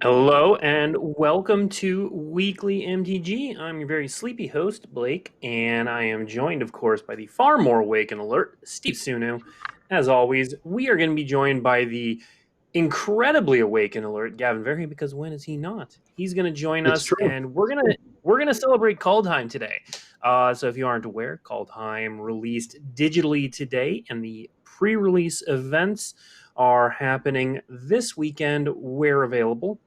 Hello and welcome to Weekly MTG. I'm your very sleepy host, Blake, and I am joined, of course, by the far more awake and alert, Steve Sunu. As always, we are going to be joined by the incredibly awake and alert, Gavin Verhey, because when is he not? He's going to join It's us, true. and we're gonna celebrate Kaldheim today. So if you aren't aware, Kaldheim released digitally today, and the pre-release events are happening this weekend where available.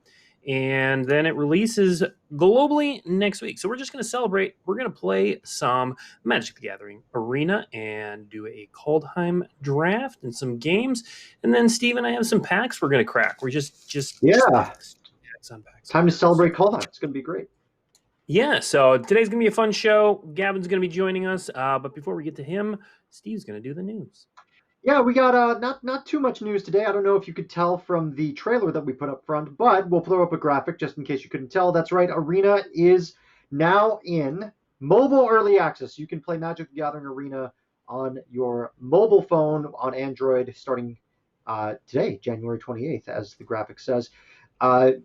And then it releases globally next week. So we're just going to celebrate. We're going to play some Magic the Gathering Arena and do a Kaldheim draft and some games. And then Steve and I have some packs we're going to crack. We're just Yeah. packs on packs. Time to celebrate Kaldheim. It's going to be great. Yeah, so today's going to be a fun show. Gavin's going to be joining us. But before we get to him, Steve's going to do the news. Yeah, we got not too much news today. I don't know if you could tell from the trailer that we put up front, but we'll throw up a graphic just in case you couldn't tell. That's right, Arena is now in mobile early access. You can play Magic the Gathering Arena on your mobile phone on Android starting today, January 28th, as the graphic says. There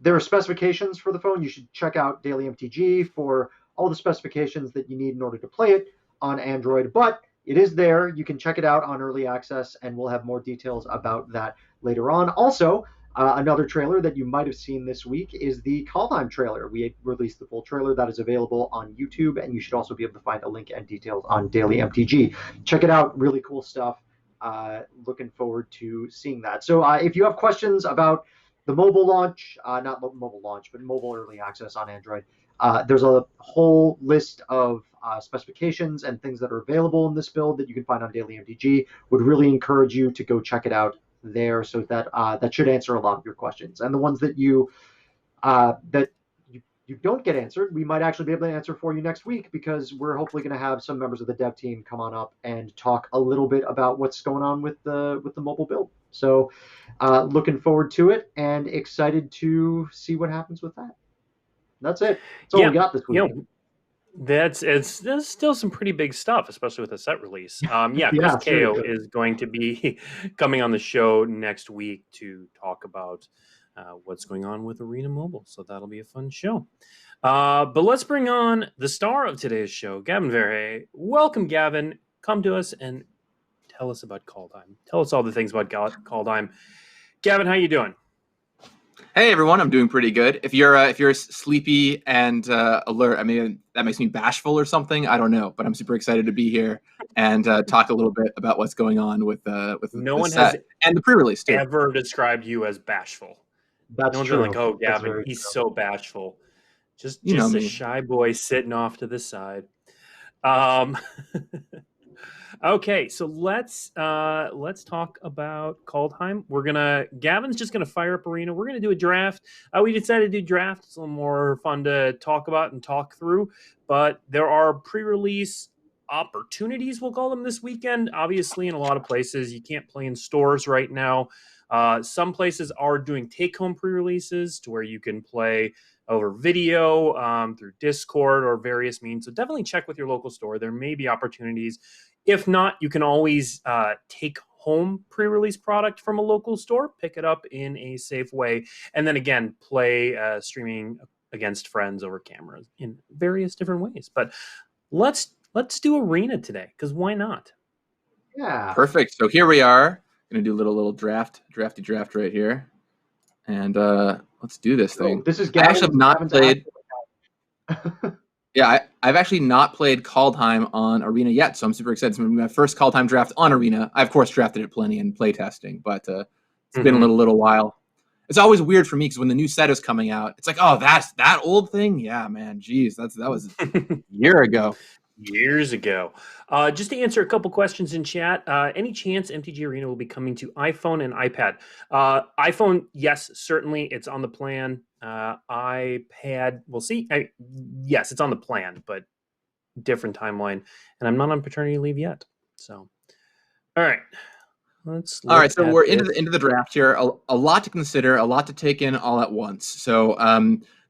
are specifications for the phone. You should check out Daily MTG for all the specifications that you need in order to play it on Android, but it is there. You can check it out on early access, and we'll have more details about that later on. Also, another trailer that you might have seen this week is the Kaldheim trailer. We released the full trailer that is available on YouTube, and you should also be able to find a link and details on Daily MTG. Check it out. Really cool stuff. Looking forward to seeing that. So if you have questions about the mobile launch, not mobile launch, but mobile early access on Android, there's a whole list of specifications and things that are available in this build that you can find on Daily MTG. Would really encourage you to go check it out there, so that should answer a lot of your questions. And the ones that you don't get answered, we might actually be able to answer for you next week, because we're hopefully going to have some members of the dev team come on up and talk a little bit about what's going on with the mobile build. So looking forward to it and excited to see what happens with that. That's it. That's all we got this week. That's still some pretty big stuff, especially with the set release. Yeah, Chris it's really Ko good. is going to be coming on the show next week to talk about what's going on with Arena Mobile. So that'll be a fun show. But let's bring on the star of today's show, Gavin Verhey. Welcome, Gavin. Come to us and tell us about Calldime. Tell us all the things about Calldime. Gavin, how you doing? Hey everyone, I'm doing pretty good. If you're sleepy and alert, I mean that makes me bashful or something. I don't know, but I'm super excited to be here and talk a little bit about what's going on with no the one set has and the pre-release too. Ever described you as bashful? That's no one's true. Like, oh, Gavin, he's true. so bashful. Just a shy boy sitting off to the side. Okay, so let's talk about Kaldheim. Gavin's just gonna fire up Arena. We're gonna do a draft. We decided to do draft. It's a little more fun to talk about and talk through. But there are pre-release opportunities, we'll call them, this weekend. Obviously, in a lot of places, you can't play in stores right now. Some places are doing take-home pre-releases to where you can play over video through Discord or various means. So definitely check with your local store. There may be opportunities. If not, you can always take home pre-release product from a local store, pick it up in a safe way, and then again, play streaming against friends over cameras in various different ways. But let's do Arena today, because why not? Yeah. Perfect. So here we are. Gonna do a little drafty draft right here. And let's do this thing. Oh, this is I actually have not played. Yeah, I've actually not played Kaldheim on Arena yet, so I'm super excited. It's going to be my first Kaldheim draft on Arena. I, of course, drafted it plenty in playtesting, but it's been a little while. It's always weird for me because when the new set is coming out, it's like, oh, that's that old thing? Yeah, man, geez, that was a year ago. Years ago. Just to answer a couple questions in chat, any chance MTG Arena will be coming to iPhone and iPad? iPhone, yes, certainly. It's on the plan. iPad, we'll see. Yes, it's on the plan, but different timeline. And I'm not on paternity leave yet. So, all right. All right, so we're into the draft here. A lot to consider, a lot to take in all at once. So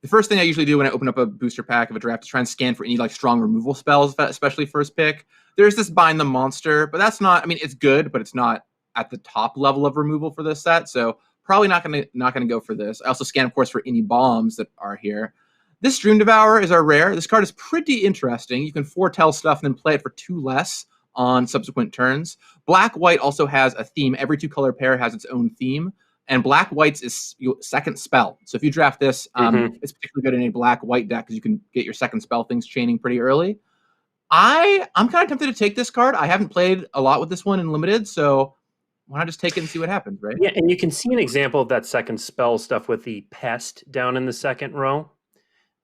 the first thing I usually do when I open up a booster pack of a draft is try and scan for any like strong removal spells, especially first pick. There's this Bind the Monster, but that's not, I mean, it's good, but it's not at the top level of removal for this set. So Probably not gonna go for this. I also scan, of course, for any bombs that are here. This Dream Devourer is our rare. This card is pretty interesting. You can foretell stuff and then play it for 2 less on subsequent turns. Black-white also has a theme. Every 2-color pair has its own theme. And Black-white's is second spell. So if you draft this, it's particularly good in a Black-white deck because you can get your second spell things chaining pretty early. I'm kind of tempted to take this card. I haven't played a lot with this one in Limited, so why not just take it and see what happens, right? Yeah, and you can see an example of that second spell stuff with the Pest down in the second row.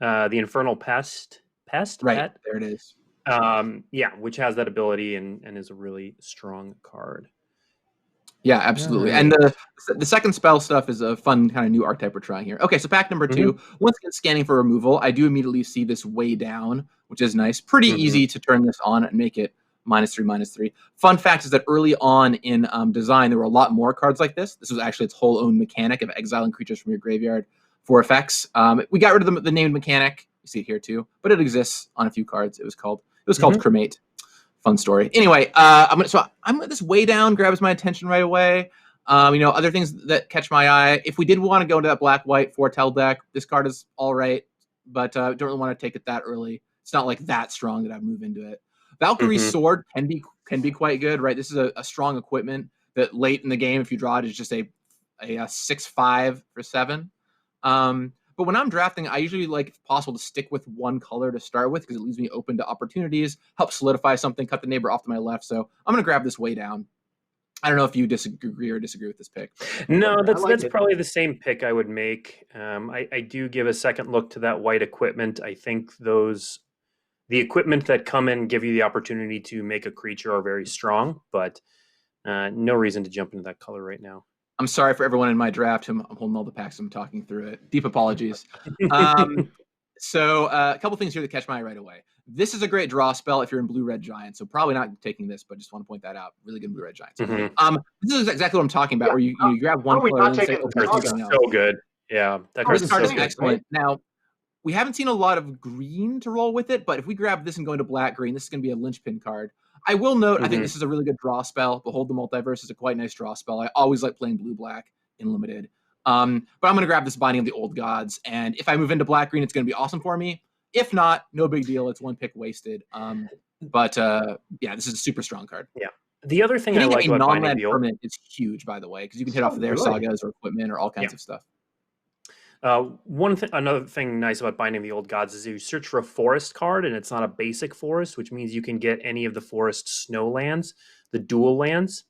The Infernal Pest? Right, Pet? there it is. Yeah, which has that ability and is a really strong card. Yeah, absolutely. Right. And the second spell stuff is a fun kind of new archetype we're trying here. Okay, so pack number 2. Once again, scanning for removal. I do immediately see this way down, which is nice. Pretty easy to turn this on and make it -3/-3. Fun fact is that early on in design, there were a lot more cards like this. This was actually its whole own mechanic of exiling creatures from your graveyard for effects. We got rid of the named mechanic. You see it here too, but it exists on a few cards. It was called Cremate. Fun story. Anyway, I'm this way down grabs my attention right away. Other things that catch my eye. If we did want to go into that Black-white foretell deck, this card is all right, but don't really want to take it that early. It's not like that strong that I'd move into it. Valkyrie's Sword can be quite good, right? This is a strong equipment that late in the game, if you draw it, is just a 6/5 for 7. But when I'm drafting, I usually like, if possible, to stick with one color to start with because it leaves me open to opportunities, help solidify something, cut the neighbor off to my left. So I'm going to grab this way down. I don't know if you disagree with this pick. No, that's probably the same pick I would make. I do give a second look to that white equipment. I think the equipment that come in give you the opportunity to make a creature are very strong, but no reason to jump into that color right now. I'm sorry for everyone in my draft. I'm holding all the packs. I'm talking through it. Deep apologies. So a couple things here that catch my eye right away. This is a great draw spell if you're in Blue-Red Giant. So probably not taking this, but just want to point that out. Really good Blue-Red Giants. This is exactly what I'm talking about, where you grab one color and say, so good. Yeah, that card is excellent. Right? Now, we haven't seen a lot of green to roll with it, but if we grab this and go into black-green, this is going to be a linchpin card. I will note, I think this is a really good draw spell. Behold the Multiverse is a quite nice draw spell. I always like playing blue-black in Limited. But I'm going to grab this Binding of the Old Gods, and if I move into black-green, it's going to be awesome for me. If not, no big deal. It's one pick wasted. But this is a super strong card. Yeah. The other thing I like about Binding of the Old permanent is huge, by the way, because you can hit off of their sagas or equipment or all kinds of stuff. Another thing nice about Binding the Old Gods is you search for a forest card, and it's not a basic forest, which means you can get any of the forest snow lands, the dual lands.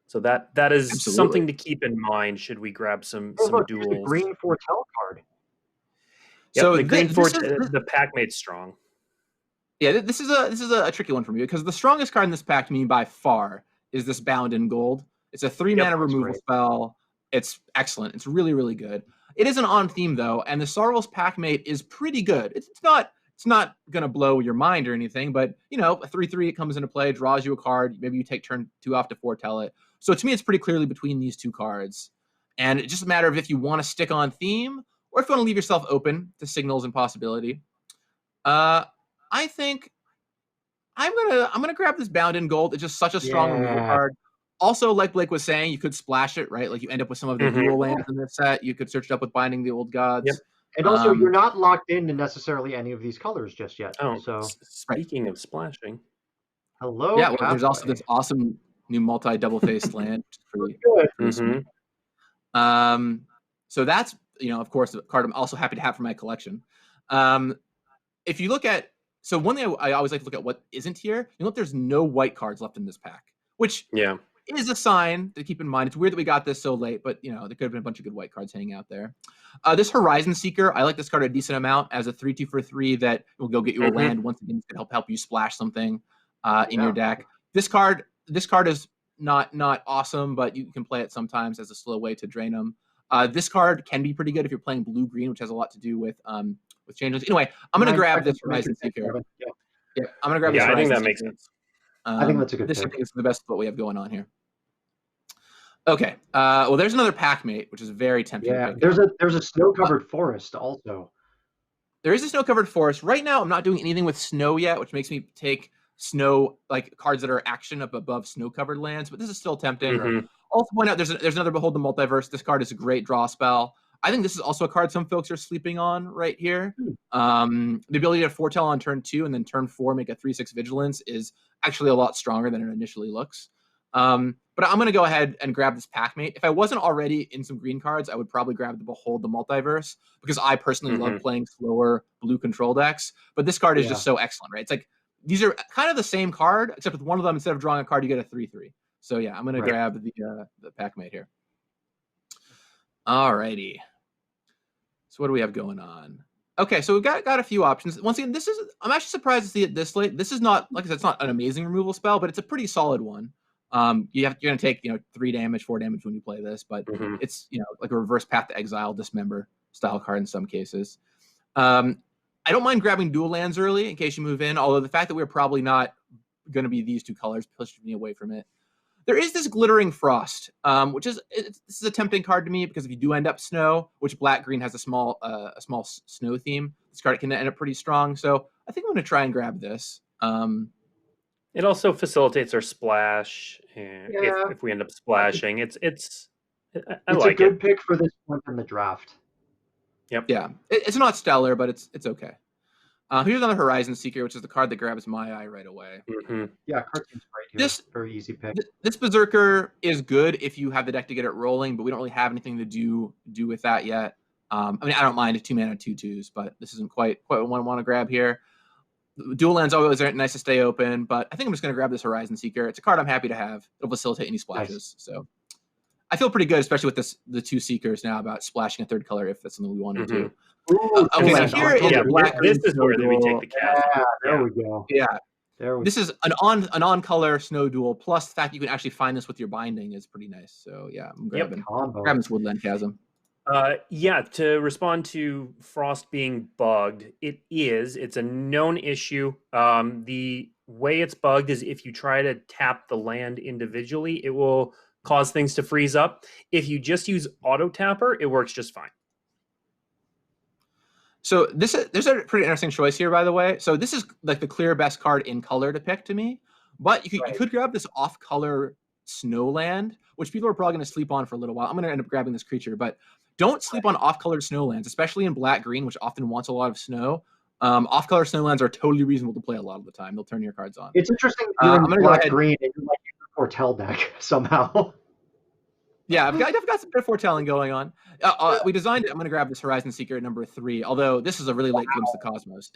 So that is something to keep in mind should we grab some duels. The green foretell card. Yep, so the green the pack made strong. Yeah, this is a tricky one for me because the strongest card in this pack to me by far is this Bound in Gold. It's a 3-mana removal spell. It's excellent. It's really, really good. It isn't on theme though, and the Sorrel's Packmate is pretty good. It's not gonna blow your mind or anything, but a 3/3 it comes into play, draws you a card. Maybe you take turn 2 off to foretell it. So to me, it's pretty clearly between these two cards, and it's just a matter of if you want to stick on theme or if you want to leave yourself open to signals and possibility. I think I'm gonna grab this Bound in Gold. It's just such a strong removal card. Also, like Blake was saying, you could splash it, right? Like you end up with some of the dual lands in this set. You could search it up with Binding the Old Gods. Yep. And also, you're not locked into necessarily any of these colors just yet. Oh, so speaking of splashing, hello. Yeah, well, there's also this awesome new multi-double-faced land, which is pretty sweet. So that's of course, the card I'm also happy to have for my collection. If you look at one thing I always like to look at what isn't here. There's no white cards left in this pack, which is a sign to keep in mind. It's weird that we got this so late, but there could have been a bunch of good white cards hanging out there. This Horizon Seeker, I like this card a decent amount as a 3/2 for 3 that will go get you a land. Once again, it's gonna help you splash something in your deck. This card is not awesome, but you can play it sometimes as a slow way to drain them. This card can be pretty good if you're playing blue-green, which has a lot to do with changes. Anyway, I'm gonna grab this Horizon Seeker. Yeah, I'm gonna grab this. I think that makes sense. I think that's a good pick. I think it's the best of what we have going on here. Okay. Well, there's another Packmate, which is very tempting. Yeah, there's a snow-covered forest also. There is a snow-covered forest. Right now, I'm not doing anything with snow yet, which makes me take snow, like cards that are action up above snow-covered lands, but this is still tempting. also point out there's another Behold the Multiverse. This card is a great draw spell. I think this is also a card some folks are sleeping on right here. The ability to foretell on turn 2 and then turn 4 make a 3/6 Vigilance is actually a lot stronger than it initially looks. But I'm going to go ahead and grab this Packmate. If I wasn't already in some green cards, I would probably grab the Behold the Multiverse because I personally love playing slower blue control decks. But this card is just so excellent, right? It's like these are kind of the same card, except with one of them, instead of drawing a card, you get a 3/3. So yeah, I'm going to grab the Packmate here. Alrighty. So what do we have going on? Okay, so we've got a few options. Once again, I'm actually surprised to see it this late. This is not, like I said, it's not an amazing removal spell, but it's a pretty solid one. You're gonna take 3 damage, 4 damage when you play this, but it's like a reverse Path to Exile, Dismember style card in some cases. I don't mind grabbing dual lands early in case you move in, although the fact that we're probably not going to be these 2 colors pushed me away from it. There is this Glittering Frost, which is this is a tempting card to me because if you do end up snow, which black green has a small snow theme, this card can end up pretty strong. So I think I'm going to try and grab this. It also facilitates our splash if we end up splashing. It's a good pick for this point in the draft. Yep. Yeah, it's not stellar, but it's okay. Here's another Horizon Seeker, which is the card that grabs my eye right away. Yeah, card seems right here. This very easy pick. This Berserker is good if you have the deck to get it rolling, but we don't really have anything to do with that yet. I mean, I don't mind a 2-mana 2/2s, but this isn't quite what I want to grab here. Dual lands always are nice to stay open, but I think I'm just going to grab this Horizon Seeker. It's a card I'm happy to have. It'll facilitate any splashes. Nice. So I feel pretty good, especially with the 2 Seekers now, about splashing a 3rd color if that's something we want to do. Okay, so here is black. This is where we take the chasm. Yeah, there we go. Yeah. This is an on-color Snow Duel, plus the fact you can actually find this with your binding is pretty nice. So yeah, I'm grabbing this Woodland Chasm. To respond to Frost being bugged, it's a known issue. The way it's bugged is if you try to tap the land individually, it will cause things to freeze up. If you just use Auto Tapper, it works just fine. So there's a pretty interesting choice here, by the way. So this is like the clear best card in color to pick to me, but you could grab this off-color Snowland, which people are probably going to sleep on for a little while. I'm going to end up grabbing this creature, but don't sleep on off-colored Snowlands, especially in black-green, which often wants a lot of snow. Off-color Snowlands are totally reasonable to play a lot of the time. They'll turn your cards on. It's interesting you're in black-green and you like the Foretell deck somehow. Yeah, I've got some bit of foretelling going on. We designed it. I'm going to grab this Horizon Seeker at number 3, although this is a really late glimpse of the cosmos.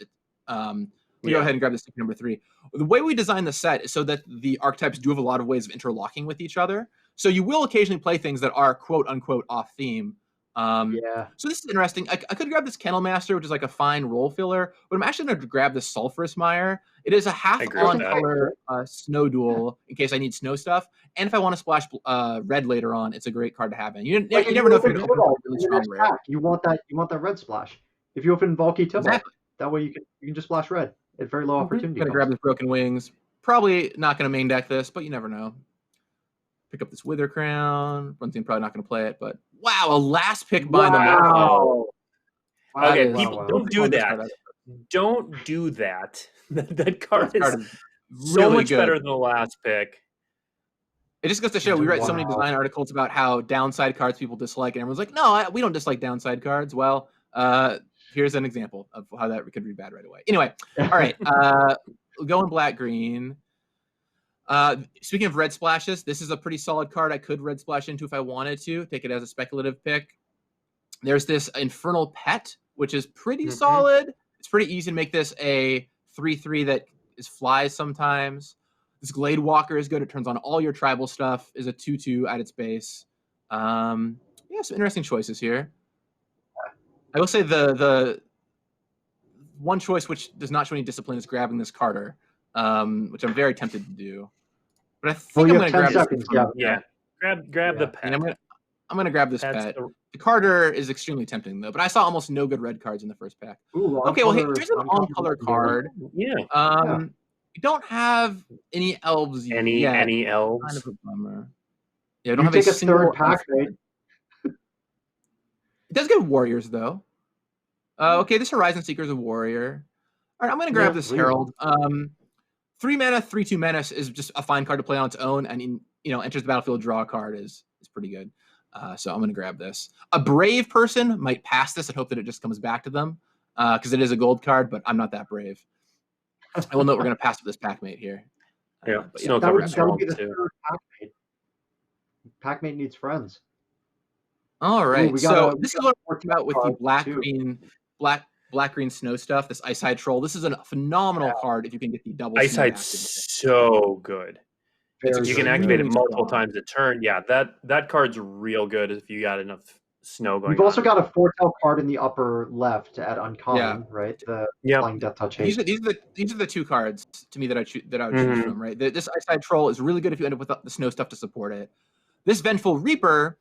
We go ahead and grab this Seeker number 3. The way we designed the set is so that the archetypes do have a lot of ways of interlocking with each other. So you will occasionally play things that are quote-unquote off-theme. So this is interesting. I could grab this Kennel Master, which is like a fine role filler, but I'm actually going to grab this Sulphurous Mire. It is a half-on-color Snow Duel in case I need snow stuff, and if I want to splash red later on, it's a great card to have in. You never know if you're going to get a really strong red. You want that red splash. If you open Valky Tibalt, that way you can just splash red at very low opportunity. I'm going to grab this Broken Wings. Probably not going to main deck this, but you never know. Pick up this Wither Crown. One thing, probably not going to play it, but wow, a last pick by the Wow. Okay, people, don't do that. Don't do that. That card is so much better than the last pick. It just goes to show we write so many design articles about how downside cards people dislike, and everyone's like, no, we don't dislike downside cards. Well, here's an example of how that could be bad right away. Anyway, all right, going black-green. Speaking of red splashes, this is a pretty solid card I could red splash into if I wanted to. Take it as a speculative pick. There's this Infernal Pet, which is pretty solid. It's pretty easy to make this a 3/3 that flies sometimes. This Glade Walker is good. It turns on all your tribal stuff. Is a 2/2 at its base. Some interesting choices here. I will say the one choice which does not show any discipline is grabbing this Carter, which I'm very tempted to do. But I think I'm going to grab this. Grab the pet. I'm going to grab this pet. The Carter is extremely tempting, though. But I saw almost no good red cards in the first pack. Okay, well, here's an on-color card. Yeah. You don't have any elves yet. Any elves? Kind of a bummer. Yeah, we don't have a third pack, right? It does get warriors, though. Okay, this Horizon Seeker is a warrior. All right, I'm going to grab this Herald. 3 mana, 3/2 Menace is just a fine card to play on its own, and enters the battlefield, draw a card is pretty good. So I'm going to grab this. A brave person might pass this and hope that it just comes back to them because it is a gold card, but I'm not that brave. I will note we're going to pass with this Packmate here. Yeah, But snow That would, covered that would swamp be the too. third Packmate. Packmate needs friends. All right, we so got this is what I'm talking about with the card, black-green snow stuff, this Ice-Hide Troll. This is a phenomenal card if you can get the double snow Ice-Hide's activated. so good. Very You can good. activate it Really multiple strong. times a turn. Yeah, that card's real good if you got enough snow going We've also on. got a foretell card in the upper left at uncommon, right? The Flying Death Touch These haste. are the two cards to me that I would choose Mhm. from, right? This Ice-Hide Troll is really good if you end up with the snow stuff to support it. This Vengeful Reaper,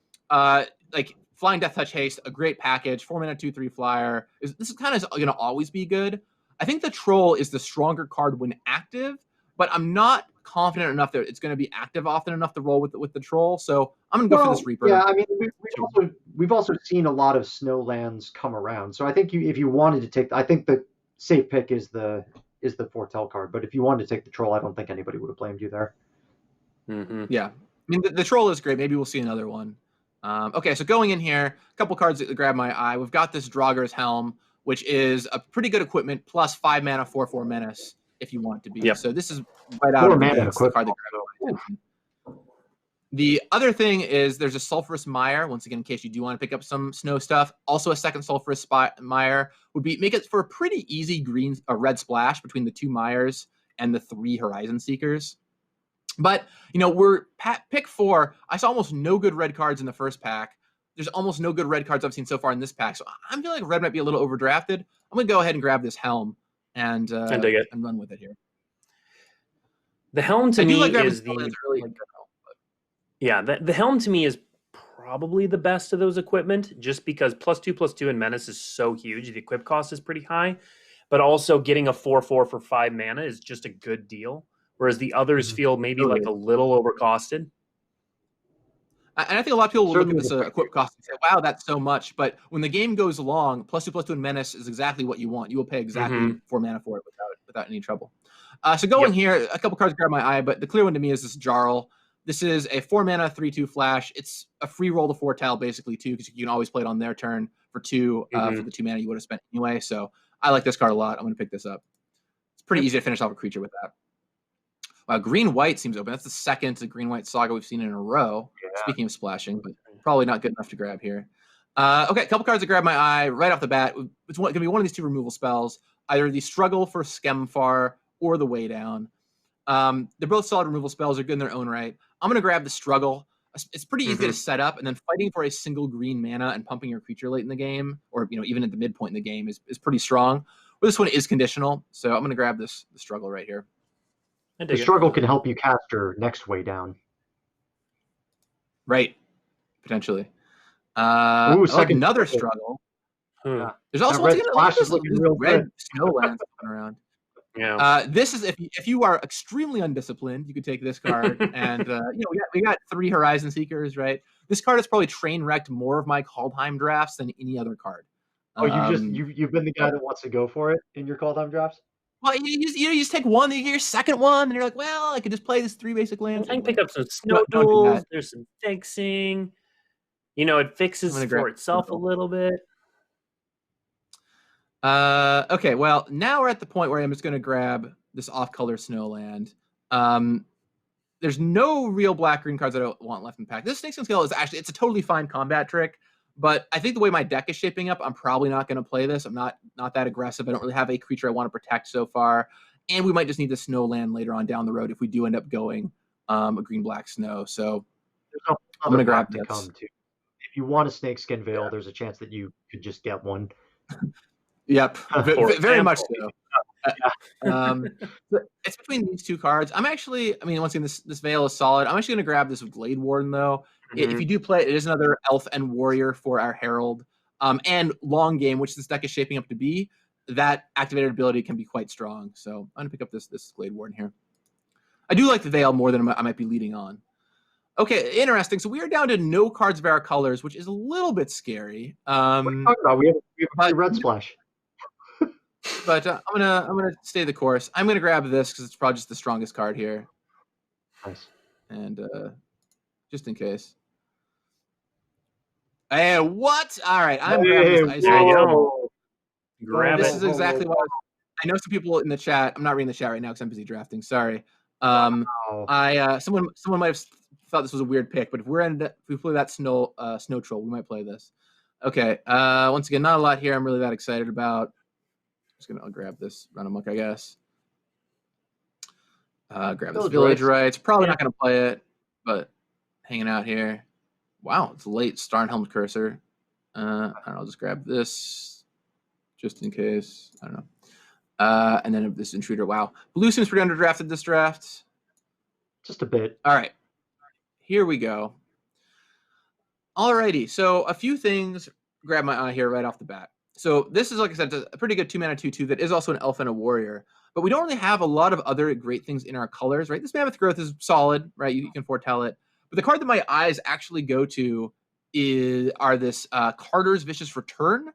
like Flying Death Touch haste, a great package, 4-mana 2/3 flyer. This is kind of going to always be good. I think the Troll is the stronger card when active, but I'm not confident enough that it's going to be active often enough to roll with the Troll. So I'm going to go for this Reaper. Yeah, I mean, we've also seen a lot of snowlands come around. So I think if you wanted to take, I think the safe pick is the foretell card. But if you wanted to take the Troll, I don't think anybody would have blamed you there. Mm-hmm. Yeah, I mean the Troll is great. Maybe we'll see another one. Okay, so going in here, a couple cards that grab my eye. We've got this Draugr's Helm, which is a pretty good equipment, plus 5 mana, 4/4 menace if you want it to be. Yep. So this is right out of the gate. It's the card that equipment. grabs my attention. The other thing is there's a Sulphurous Mire, once again, in case you do want to pick up some snow stuff. Also a second Sulphurous Mire would make it for a pretty easy red splash between the 2 Mires and the 3 Horizon Seekers. But, we're pick 4. I saw almost no good red cards in the first pack. There's almost no good red cards I've seen so far in this pack. So I'm feeling like red might be a little overdrafted. I'm going to go ahead and grab this Helm and run with it here. The Helm to me is the Helm to me is probably the best of those equipment, just because +2/+2 and menace is so huge. The equip cost is pretty high, but also getting a 4/4 for 5 mana is just a good deal. Whereas the others feel maybe like a little overcosted. And I think a lot of people will look at this equip cost and say, wow, that's so much. But when the game goes long, +2/+2 and menace is exactly what you want. You will pay exactly 4 mana for it without any trouble. So going here, a couple cards grab my eye, but the clear one to me is this Jarl. This is a 4 mana 3/2 flash. It's a free roll to foretell basically too, because you can always play it on their turn for 2 for the 2 mana you would have spent anyway. So I like this card a lot. I'm going to pick this up. It's pretty easy to finish off a creature with that. Green-white seems open. That's the second green-white saga we've seen in a row. Yeah. Speaking of splashing, but probably not good enough to grab here. Okay, a couple cards that grab my eye right off the bat. It's going to be one of these 2 removal spells, either the Struggle for Skemfar or the Way Down. They're both solid removal spells. They're good in their own right. I'm going to grab the Struggle. It's pretty easy to set up, and then fighting for a single green mana and pumping your creature late in the game, or even at the midpoint in the game, is pretty strong. But this one is conditional, so I'm going to grab the Struggle right here. The Struggle can help you cast your next Way Down. Right. Potentially. Another Struggle. Yeah. There's also red splash is looking real red snowlands going around. Yeah. This is if you are extremely undisciplined, you could take this card, and we got 3 Horizon Seekers, right? This card has probably train wrecked more of my Kaldheim drafts than any other card. Oh, you've been the guy that wants to go for it in your Kaldheim drafts? Well, you just take one, you get your second one, and you're like, well, I could just play this 3 basic lands. I can pick up some snow duels. There's some fixing. It fixes for itself a little bit. Okay, well, now we're at the point where I'm just going to grab this off-color Snowland. There's no real black-green cards I don't want left in the pack. This Snakeskin Scale is actually, it's a totally fine combat trick, but I think the way my deck is shaping up, I'm probably not going to play this. I'm not that aggressive. I don't really have a creature I want to protect so far, and we might just need the Snowland later on down the road if we do end up going a green-black snow. So I'm going to grab this. If you want a Snakeskin Veil, there's a chance that you could just get one. Yep, very much so. It's between these 2 cards. Once again, this Veil is solid. I'm actually going to grab this Glade Warden, though. If you do play it, it is another Elf and Warrior for our Herald. And long game, which this deck is shaping up to be, that activated ability can be quite strong. So I'm going to pick up this Glade Warden here. I do like the Veil more than I might be leading on. Okay, interesting. So we are down to no cards of our colors, which is a little bit scary. What are you talking about? We have a red splash. But I'm gonna stay the course. I'm gonna grab this because it's probably just the strongest card here. Nice. And just in case. Hey, what? All right, I'm Hey, grabbing this ice. There you Wall. go. Grab This it. is exactly what I know. Some people in the chat. I'm not reading the chat right now because I'm busy drafting. Sorry. Someone might have thought this was a weird pick, but if we play that snow troll, we might play this. Okay. Once again, not a lot here. I'm really that excited about. I'll grab this random muck, I guess. Grab this village rights. Probably not gonna play it, but hanging out here. Wow, it's late. Starnhelm Cursor. I don't know. I'll just grab this just in case. I don't know. And then this intruder. Wow, blue seems pretty underdrafted this draft. Just a bit. All right, here we go. Alrighty, so a few things grab my eye here right off the bat. So this is, like I said, a pretty good 2-mana 2/2 that is also an elf and a warrior. But we don't really have a lot of other great things in our colors, right? This Mammoth Growth is solid, right? You can foretell it. But the card that my eyes actually go to are this Carter's Vicious Return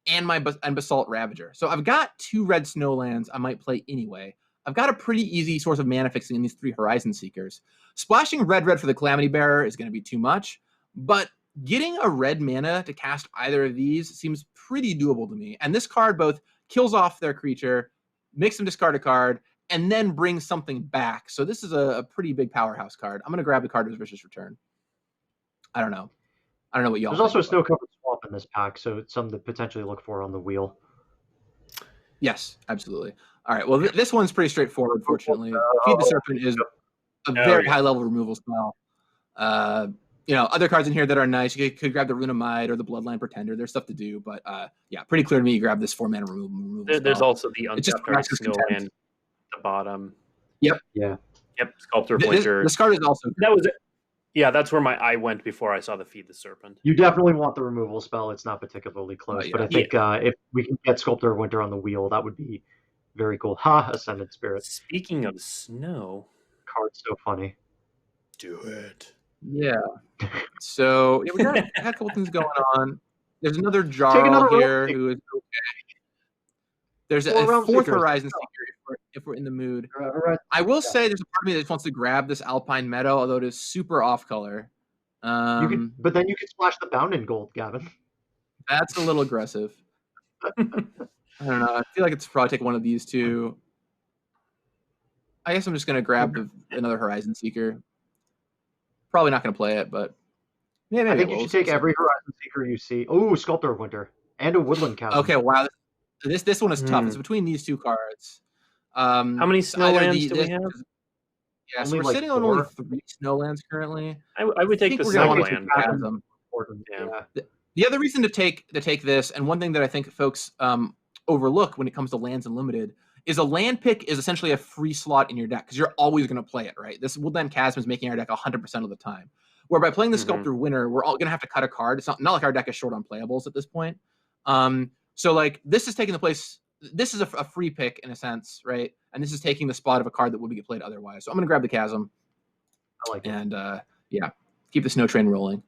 and Basalt Ravager. So I've got 2 red snowlands I might play anyway. I've got a pretty easy source of mana fixing in these 3 Horizon Seekers. Splashing red for the Calamity Bearer is going to be too much, but getting a red mana to cast either of these seems pretty doable to me. And this card both kills off their creature, makes them discard a card, and then brings something back. So this is a pretty big powerhouse card. I'm going to grab the Carter's Vicious Return. I don't know what y'all think. There's also a snow-covered swamp in this pack, so it's something to potentially look for on the wheel. Yes, absolutely. All right, well, this one's pretty straightforward, fortunately. Feed the Serpent is a very high-level removal spell. Other cards in here that are nice. You could grab the Runamide or the Bloodline Pretender. There's stuff to do, but yeah, pretty clear to me you grab this 4-mana removal There's spell. also the Untitled Snowland at the bottom. Yep. Yeah. Yep, Sculptor of Winter. This card is also... That was it. Yeah, that's where my eye went before I saw the Feed the Serpent. You definitely want the removal spell. It's not particularly close, but I think if we can get Sculptor of Winter on the wheel, that would be very cool. Ascended Spirit. Speaking of snow, card's so funny. Do it. Yeah. So we got a couple things going on. There's another Jarl here who is okay. There's a 4th Horizon Seeker if we're in the mood. I will say there's a part of me that just wants to grab this Alpine Meadow, although it is super off color. But then you could splash the Bound in Gold, Gavin. That's a little aggressive. I don't know. I feel like it's probably take one of these two. I guess I'm just going to grab another Horizon Seeker. Probably not going to play it, but maybe I think you should take every Horizon Seeker you see. Oh, Sculptor of Winter and a Woodland Chasm. Okay, wow. This one is tough. It's between these 2 cards. How many snowlands do we have? Yeah, so we're sitting on only 3 snowlands currently. I would take the snowland. Yeah. The other reason to take this, and one thing that I think folks overlook when it comes to lands unlimited, is a land pick is essentially a free slot in your deck because you're always going to play it, right? This Woodland Chasm is making our deck 100% of the time. Where by playing the Sculptor Winter, we're all going to have to cut a card. It's not like our deck is short on playables at this point. So like this is taking the place. This is a free pick in a sense, right? And this is taking the spot of a card that would get played otherwise. So I'm going to grab the Chasm. I like it. And keep the Snow Train rolling.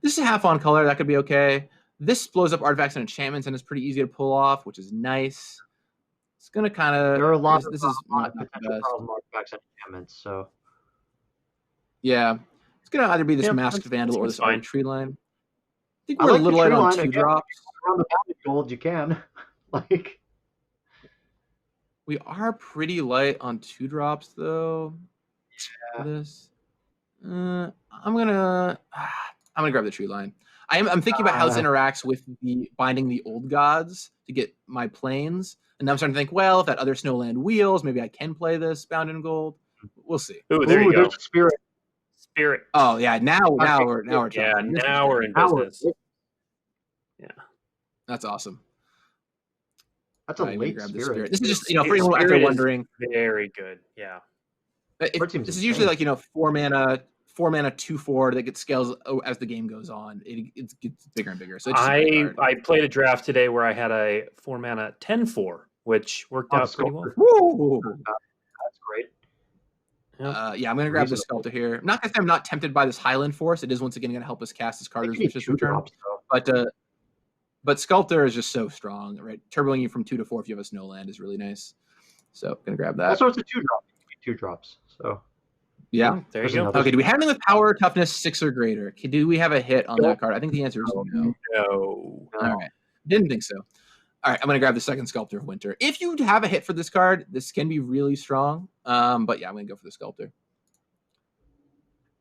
This is a half on color. That could be okay. This blows up artifacts and enchantments and is pretty easy to pull off, which is nice. It's going to kind of... There are a lot of potential problem artifacts and enchantments, so... Yeah. It's going to either be this Masked Vandal or this Iron Tree Line. I think we're like a little light on 2 drops. On the Bound in Gold, you can. We are pretty light on 2 drops, though. Yeah. This. I'm gonna grab the Tree Line. I'm thinking about how this interacts with the binding the Old Gods to get my planes, and now I'm starting to think, well, if that other Snowland wheels, maybe I can play this Bound in Gold. We'll see. Ooh, there you go. There's a Spirit. Oh yeah, now we're talking. Yeah, now we're in business. Yeah, that's awesome. That's a late Spirit. This is just for anyone out there wondering. Very good. Yeah. This is usually like 4 mana 2/4 that gets scales as the game goes on. It gets bigger and bigger. So I played a draft today where I had a 4 mana 10/4, which worked out pretty well. Woo! That's great. I'm going to grab the Sculptor here. I'm not going to say I'm not tempted by this Highland Force. It is once again going to help us cast this Carter's Vicious Return. But Sculptor is just so strong, right? Turboing you from 2 to 4 if you have a Snowland is really nice. So I'm going to grab that. Also, it's a 2 drop. 2 drops. So Yeah. There There's you go. another- Okay, do we have anything with power or toughness 6 or greater? Do we have a hit on that card? I think the answer is no. No. All right. Didn't think so. All right, I'm going to grab the second Sculptor of Winter. If you have a hit for this card, this can be really strong. But yeah, I'm going to go for the Sculptor.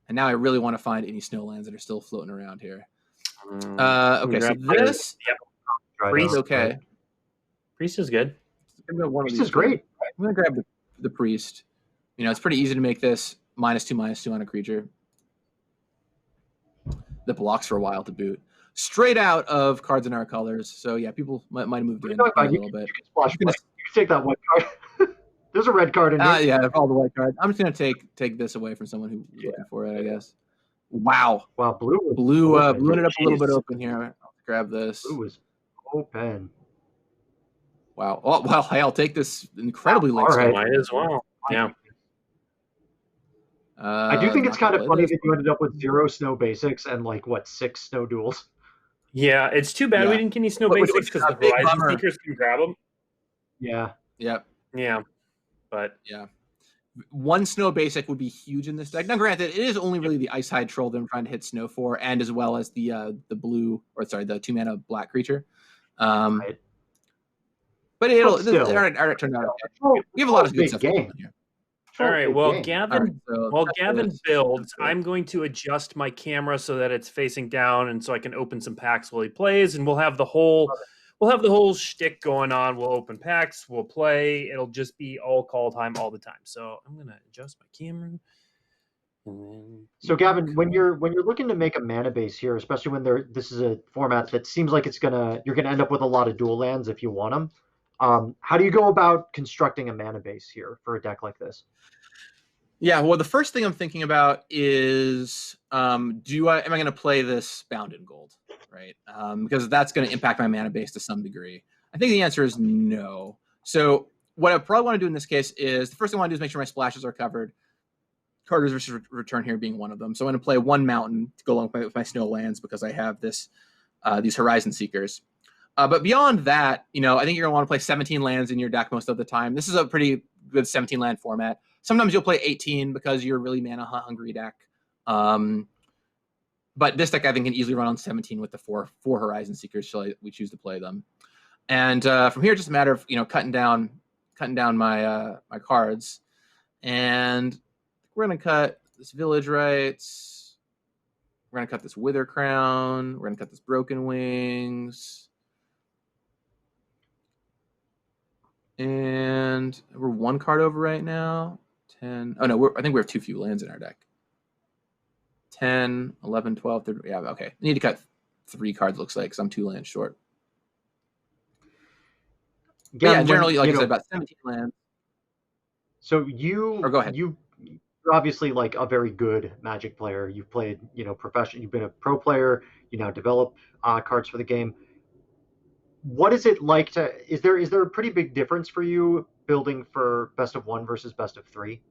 And now I really want to find any snowlands that are still floating around here. Okay, so this... Yep. Priest, okay. Priest is good. Priest is great. I'm going to grab the Priest. You know, it's pretty easy to make this -2/-2 on a creature that blocks for a while to boot. Straight out of Cards in Our Colors. So yeah, people might have moved in a little bit. You can splash white. You can take that white card. There's a red card in here. Yeah, all the white cards. I'm just going to take this away from someone who's looking for it, I guess. Wow. Wow, blue ended up a little bit open here. I'll grab this. Blue is open. Wow. Oh, well, hey, I'll take this incredibly late. All right. Might as well. Yeah. I do think it's kind of funny that you ended up with 0 snow basics and 6 snow duels. Yeah, it's too bad we didn't get any snow basics because the Horizon Seekers can grab them. Yeah. Yep. Yeah. But yeah. 1 snow basic would be huge in this deck. Now, granted, it is only really the Ice Hide Troll that I'm trying to hit snow for, and as well as the 2-mana black creature. Right. But our deck turned out okay. We have a lot of good stuff going on here. All right. Well, Gavin builds, I'm going to adjust my camera so that it's facing down, and so I can open some packs while he plays, and we'll have the whole shtick going on. We'll open packs, we'll play. It'll just be all Kaldheim all the time. So I'm gonna adjust my camera. So Gavin, when you're looking to make a mana base here, especially when this is a format that seems like you're gonna end up with a lot of dual lands if you want them. How do you go about constructing a mana base here for a deck like this? Yeah, well, the first thing I'm thinking about is, am I going to play this Bound in Gold, right? Because that's going to impact my mana base to some degree. I think the answer is no. So what I probably want to do in this case is, the first thing I want to do is make sure my splashes are covered. Carter's versus Return here being one of them. So I'm going to play 1 mountain to go along with my snow lands because I have these Horizon Seekers. But beyond that, I think you're going to want to play 17 lands in your deck most of the time. This is a pretty good 17 land format. Sometimes you'll play 18 because you're a really mana hungry deck. But this deck I think can easily run on 17 with the four Horizon Seekers. So we choose to play them. And from here, it's just a matter of cutting down my my cards. And we're gonna cut this Village Rites. We're gonna cut this Wither Crown. We're gonna cut this Broken Wings. And we're 1 card over right now. 10. Oh, no, I think we have too few lands in our deck. 10, 11, 12, 13. Yeah, okay. I need to cut 3 cards, looks like, because I'm 2 lands short. Yeah, generally, like I said, about 17 lands. So go ahead. You're obviously a very good Magic player. You've played, professional. You've been a pro player. You now develop cards for the game. What is it like is there a pretty big difference for you building for best of 1 versus best of 3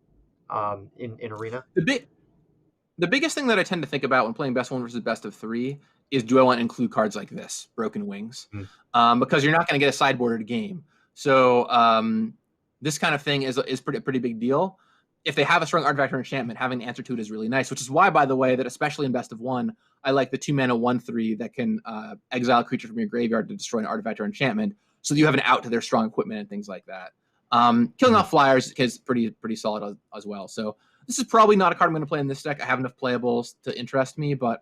in Arena? The biggest thing that I tend to think about when playing best of 1 versus best of 3 is, do I want to include cards like this, Broken Wings? Because you're not going to get a sideboarded game. So this kind of thing is pretty big deal. If they have a strong artifact or enchantment, having an answer to it is really nice, which is why, by the way, that especially in best of 1, I like the 2-mana 1/3 that can exile a creature from your graveyard to destroy an artifact or enchantment, so that you have an out to their strong equipment and things like that. Killing off flyers is pretty solid as well. So this is probably not a card I'm going to play in this deck. I have enough playables to interest me, but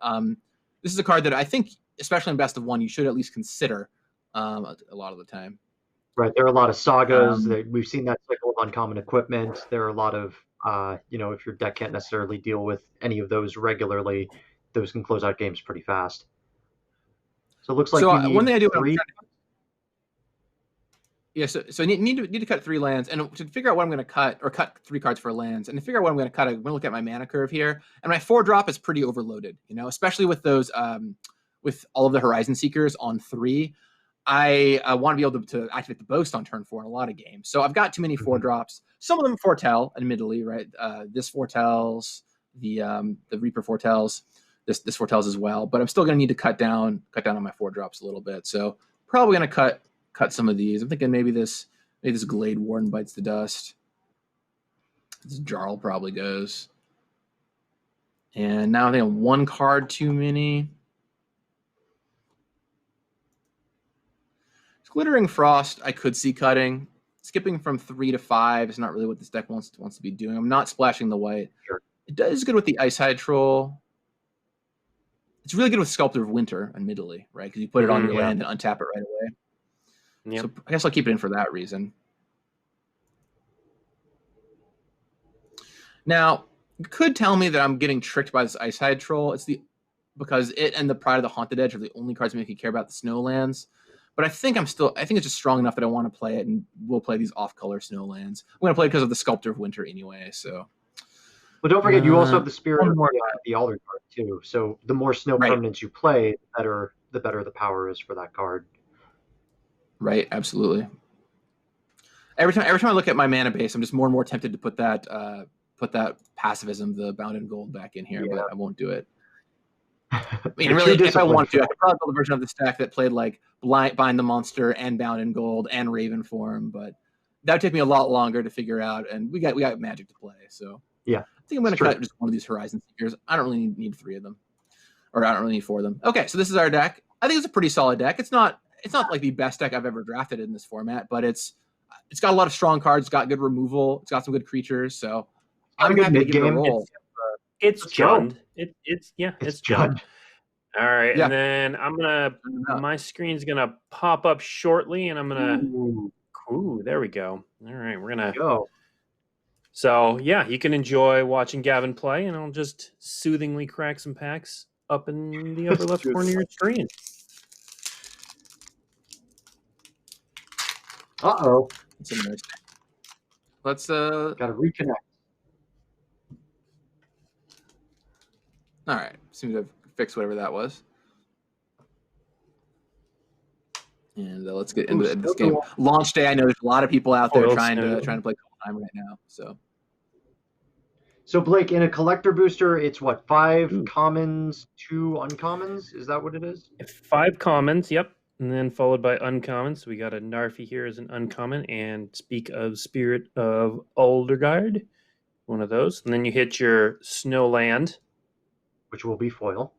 this is a card that I think, especially in best of 1, you should at least consider a lot of the time. Right, there are a lot of sagas. We've seen that cycle of uncommon equipment. There are a lot of, if your deck can't necessarily deal with any of those regularly, those can close out games pretty fast. So it looks like you need one thing I do 3. So I need to cut 3 lands, and to figure out what I'm going to cut, or cut 3 cards for lands, and to figure out what I'm going to cut, I'm going to look at my mana curve here, and my 4-drop is pretty overloaded. Especially with those, with all of the Horizon Seekers on 3. I want to be able to activate the Boast on turn 4 in a lot of games. So I've got too many 4-drops. Some of them foretell, admittedly, right? This foretells, the Reaper foretells, this foretells as well. But I'm still going to need to cut down on my 4-drops a little bit. So probably going to cut some of these. I'm thinking maybe this Glade Warden bites the dust. This Jarl probably goes. And now I think I'm one card too many. Glittering Frost, I could see cutting. Skipping from 3 to 5 is not really what this deck wants to be doing. I'm not splashing the white. Sure. It does good with the Ice Hide Troll. It's really good with Sculptor of Winter, admittedly, right? Because you put it on your land and untap it right away. Yep. So I guess I'll keep it in for that reason. Now, you could tell me that I'm getting tricked by this Ice Hide Troll. Because it and the Pride of the Haunted Edge are the only cards that make you care about the Snowlands. But I think it's just strong enough that I want to play it, and we'll play these off-color Snowlands. I'm going to play it because of the Sculptor of Winter anyway, so. But don't forget, you also have the Spirit of the Alder card, too. So the more snow permanents you play, the better the power is for that card. Right, absolutely. Every time I look at my mana base, I'm just more and more tempted to put that passivism, the Bound in Gold, back in here, but I won't do it. I mean, really, if I want to, I could probably build a version of this deck that played like Bind the Monster and Bound in Gold and Raven Form, but that would take me a lot longer to figure out, and we got Magic to play, so yeah, I think I'm going to cut just one of these Horizon Seekers. I don't really need 3 of them, or I don't really need 4 of them. Okay, so this is our deck. I think it's a pretty solid deck. It's not like the best deck I've ever drafted in this format, but it's got a lot of strong cards. It's got good removal. It's got some good creatures, so I'm happy to give it a roll. It's Jund. It's Jund. All right, Yeah. and then my screen's gonna pop up shortly, and I'm gonna. Ooh, there we go. All right, we're gonna go. So yeah, you can enjoy watching Gavin play, and I'll just soothingly crack some packs up in the upper left corner of your screen. Uh-oh. That's interesting. Let's gotta reconnect. All right, seems to have fixed whatever that was. And let's get into this game. Launch day. I know there's a lot of people out there trying to play Kaldheim right now. So Blake, in a collector booster, it's what, 5 commons, 2 uncommons? Is that what it is? 5 commons, yep. And then followed by uncommons. So we got a Narfi here as an uncommon, and Speak of Spirit of Aldergard, one of those. And then you hit your Snowland, which will be foil.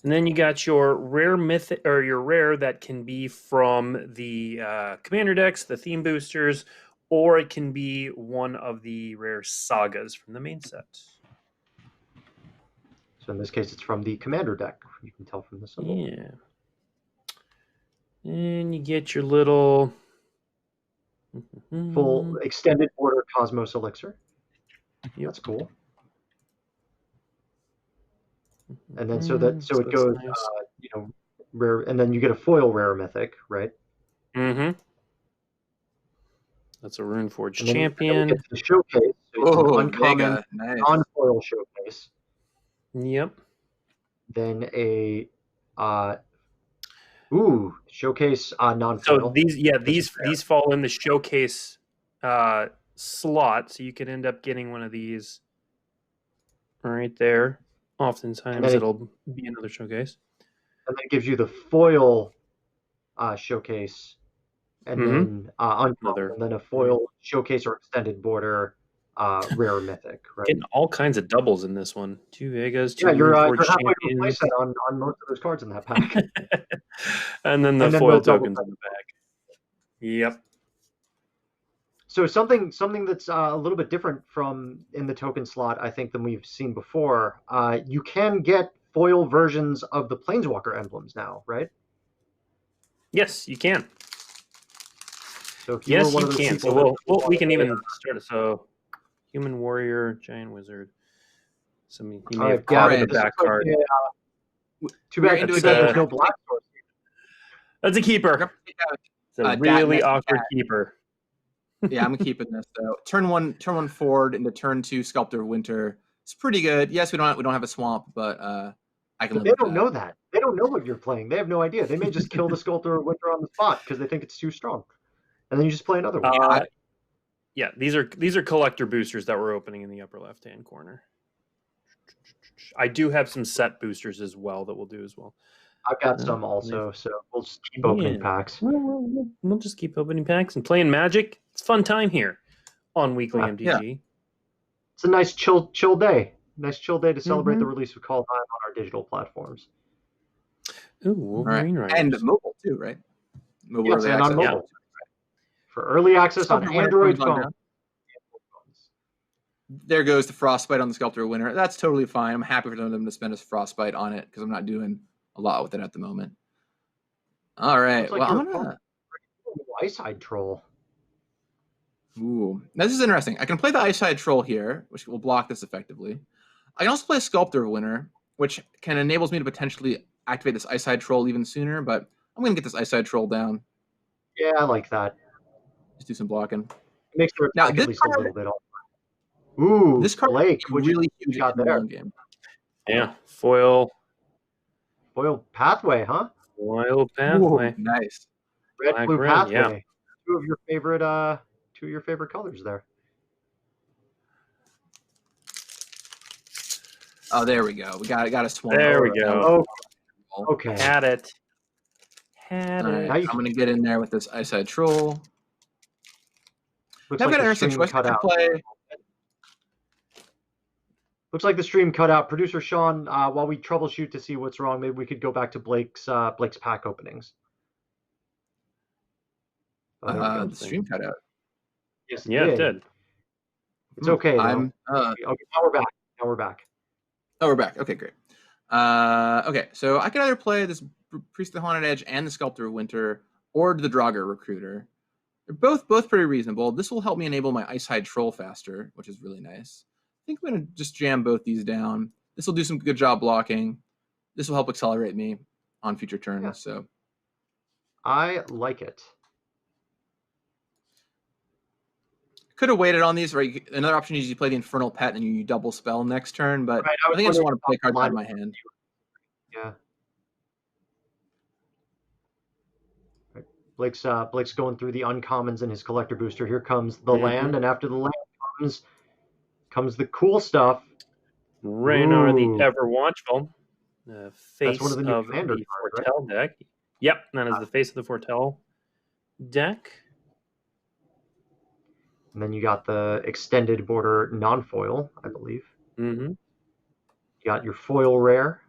And then you got your rare mythic, or your rare that can be from the commander decks, the theme boosters, or it can be one of the rare sagas from the main set. So in this case, it's from the commander deck. You can tell from the symbol. Yeah. And you get your little full extended border Cosmos Elixir. Yep. That's cool. And then so it goes, nice. Rare, and then you get a foil rare mythic, right? Mm-hmm. That's a Runeforge champion. Get to the showcase. So uncommon, nice. Non-foil showcase. Yep. Then a showcase non-foil. So these fall in the showcase slot, so you could end up getting one of these right there. Oftentimes it'll be another showcase. And then it gives you the foil showcase, and then uncommon, and then a foil showcase or extended border rare mythic. Right? Getting all kinds of doubles in this one. 2 Vegas, 2 you're halfway to play set on most of those cards in that pack. and then the foil tokens in the back. Yep. So something that's a little bit different from in the token slot, I think, than we've seen before. You can get foil versions of the Planeswalker emblems now, right? Yes, you can. So if you can. So we can even start it. So Human Warrior, Giant Wizard. You may have caught the back card. Too bad there's no black source. That's a keeper. It's a really awkward keeper. Yeah, I'm keeping this though. Turn one forward into turn 2 Sculptor of Winter. It's pretty good. Yes, we don't have a swamp, but I can. But they don't know that. They don't know what you're playing. They have no idea. They may just kill the Sculptor of Winter on the spot because they think it's too strong, and then you just play another one. Yeah, these are collector boosters that we're opening in the upper left-hand corner. I do have some set boosters as well that we'll do as well. I've got some also, so we'll just keep opening packs. We'll just keep opening packs and playing Magic. It's a fun time here on Weekly MTG. It's a nice chill day. Nice chill day to celebrate the Mhm. release of Kaldheim on our digital platforms. Ooh, All right. Wolverine And Riders. mobile too, right? Mobile Yes, early and on access. Yeah. mobile for early access on Sculptor winner Android comes on phone. down. There goes the Frostbite on the Sculptor winner. That's totally fine. I'm happy for them to spend a Frostbite on it because I'm not doing a lot with it at the moment. All right. Looks like Well, I'm your gonna. Ice-Hide Troll. Ooh, now this is interesting. I can play the Ice-Hide Troll here, which will block this effectively. I can also play a Sculptor winner, which can enables me to potentially activate this Ice-Hide Troll even sooner. But I'm gonna get this Ice-Hide Troll down. Yeah, I like that. Just do some blocking. It makes their Now attack this at least a card, little bit off. Ooh, this card Blake, is what really you huge got in the there? long game. Yeah. Foil Foil Pathway, huh? pathway. Ooh, nice. Red, Black blue red, Pathway. yeah. Two of your favorite colors there. Oh, there we go. We got a swarm. There we go. Okay. Had it. Had All it. right, Now you I'm gonna get in there with this Ice-Side Troll. Looks Now I've like got an the interesting stream choice. I cut could out. play. Looks like the stream cut out. Producer Sean, while we troubleshoot to see what's wrong, maybe we could go back to Blake's pack openings. Oh, there we go. The stream cut out. Yes, Yeah, it did. It's okay though. I'm. Okay, now we're back. Now we're back. Oh, we're back. Okay, great. Okay, so I can either play this Priest of the Haunted Edge and the Sculptor of Winter, or the Draugr Recruiter. They're both pretty reasonable. This will help me enable my Ice-Hide Troll faster, which is really nice. I think I'm going to just jam both these down. This will do some good job blocking. This will help accelerate me on future turns. Yeah. So I like it. could have waited on these. Right, another option is you play the Infernal Pet and you double spell next turn. But Right, I think I just want to play cards out of my hand. Yeah. Right. Blake's going through the uncommons in his collector booster. Here comes the land, and after the land comes the cool stuff. Raynar the Ooh. Ever Watchful. Face That's one of the new of commander the cards, right? Foretell deck. Yep, that is the face of the Foretell deck. And then you got the extended border non-foil, I believe. Mm-hmm. You got your foil rare.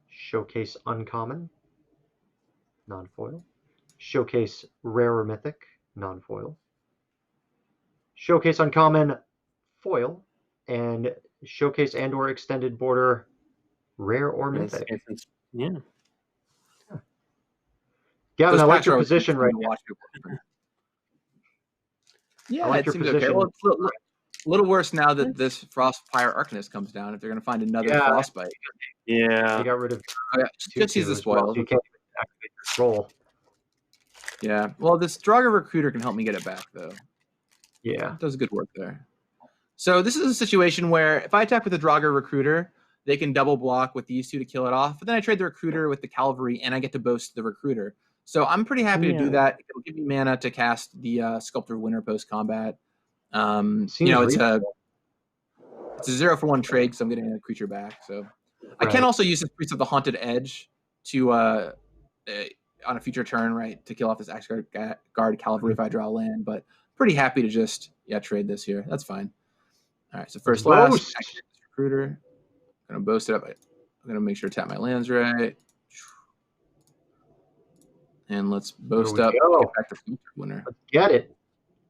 Showcase uncommon, non-foil. Showcase rare or mythic, non-foil. Showcase uncommon, foil. And showcase and or extended border, rare or mythic. Yeah. Gavin, Those I like packs your are position right now. Yeah, like it your seems position. okay. Well, it's a little worse now that this Frostfire Arcanist comes down. If they're going to find another Frostbite. Yeah. They got rid of just use the spoils. so you can't even activate your troll. Yeah. Well, this Draugr Recruiter can help me get it back, though. Yeah. It does good work there. So this is a situation where if I attack with the Draugr Recruiter, they can double block with these two to kill it off. But then I trade the Recruiter with the Cavalry, and I get to boast the Recruiter. So I'm pretty happy to do that. It'll give me mana to cast the Sculptor Winter post combat. It's a 0-for-1 trade because I'm getting a creature back. So I can also use the Priest of the Haunted Edge to on a future turn, right, to kill off this Axe Guard Cavalry if I draw a land. But pretty happy to just trade this here. That's fine. All right. So first last Recruiter. I'm gonna boast it up. I'm gonna make sure to tap my lands right. And let's boast up. Get back to Sculptor Winter. Let's get it.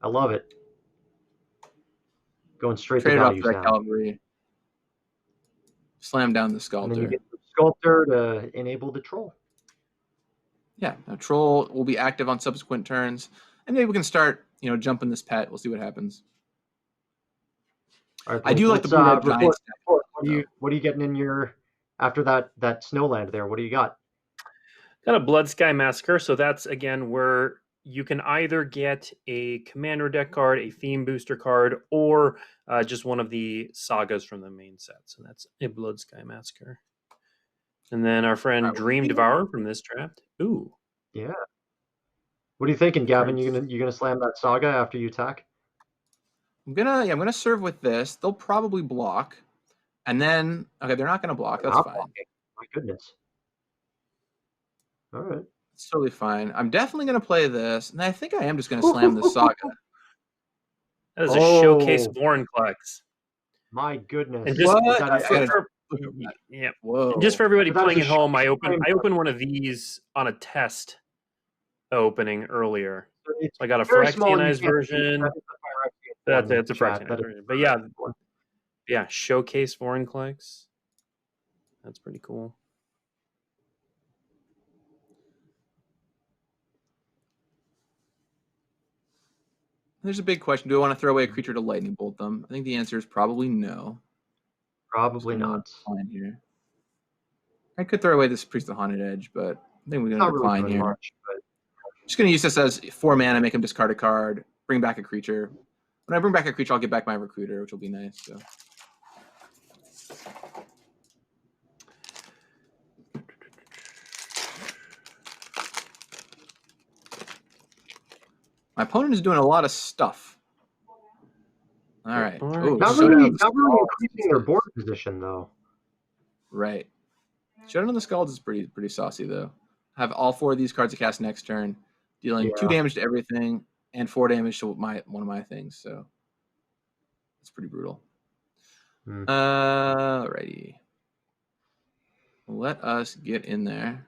I love it. Going straight Trade to off values that now. Cavalry. Slam down the Sculptor. And then you get the Sculptor to enable the Troll. Yeah, now Troll will be active on subsequent turns, and maybe we can start, jumping this pet. We'll see what happens. All right, I do like the Blue Red Giant stack. What are you getting in your after that Snowland there? What do you got? Got a Blood Sky Massacre. So that's again where you can either get a commander deck card, a theme booster card, or just one of the sagas from the main set. So that's a Blood Sky Massacre. And then our friend Dream Devourer from this draft. Ooh. Yeah. What are you thinking, Gavin? You gonna slam that saga after you attack? I'm gonna serve with this. They'll probably block, and then they're not gonna block. That's fine. Blocking. My goodness. All right. It's totally fine. I'm definitely gonna play this, and I think I am just gonna slam this saga. That is a showcase Vorinclex. My goodness. And just What? yeah. Whoa. Just for everybody So that is playing a at home, I showcase opened one of these on a test opening earlier. It's So I got a very small and you fractionized can't see it. version. That is the Phyrexian That's one, it's a chat. fractionized That is version. But yeah, the one. yeah, showcase Vorinclex. That's pretty cool. There's a big question. Do I want to throw away a creature to lightning bolt them? I think the answer is probably no. Probably not. Here. I could throw away this Priest of Haunted Edge, but I think we're going to decline really here. much, but... Just going to use this as 4 mana, make him discard a card, bring back a creature. When I bring back a creature, I'll get back my Recruiter, which will be nice. So. My opponent is doing a lot of stuff. All right. Ooh, not really increasing their board position, though. Right. Showdown of the Skulls is pretty saucy, though. Have all 4 of these cards to cast next turn, dealing 2 damage to everything and 4 damage to one of my things. So it's pretty brutal. Alrighty. Let us get in there.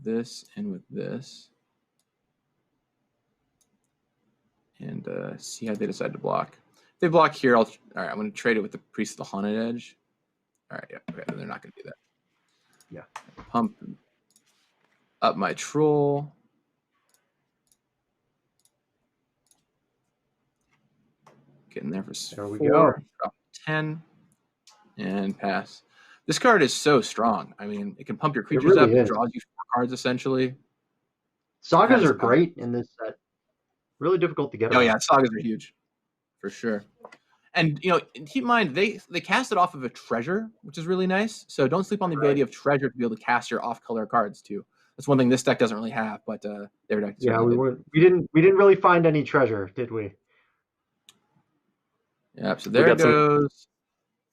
This and with this. And see how they decide to block. If they block here, all right, I'm going to trade it with the Priest of the Haunted Edge. All right, yeah, okay, they're not going to do that. Yeah. Pump up my Troll. Get in there for 4. There we go. Drop 10 and pass. This card is so strong. I mean, it can pump your creatures up. It draws you 4 cards essentially. Sagas are great in this set. Really difficult to get. Oh yeah, sagas are huge, for sure. And keep in mind they cast it off of a treasure, which is really nice. So don't sleep on the ability of treasure to be able to cast your off-color cards too. That's one thing this deck doesn't really have, but their deck. Yeah, we didn't really find any treasure, did we? Yeah, so there goes.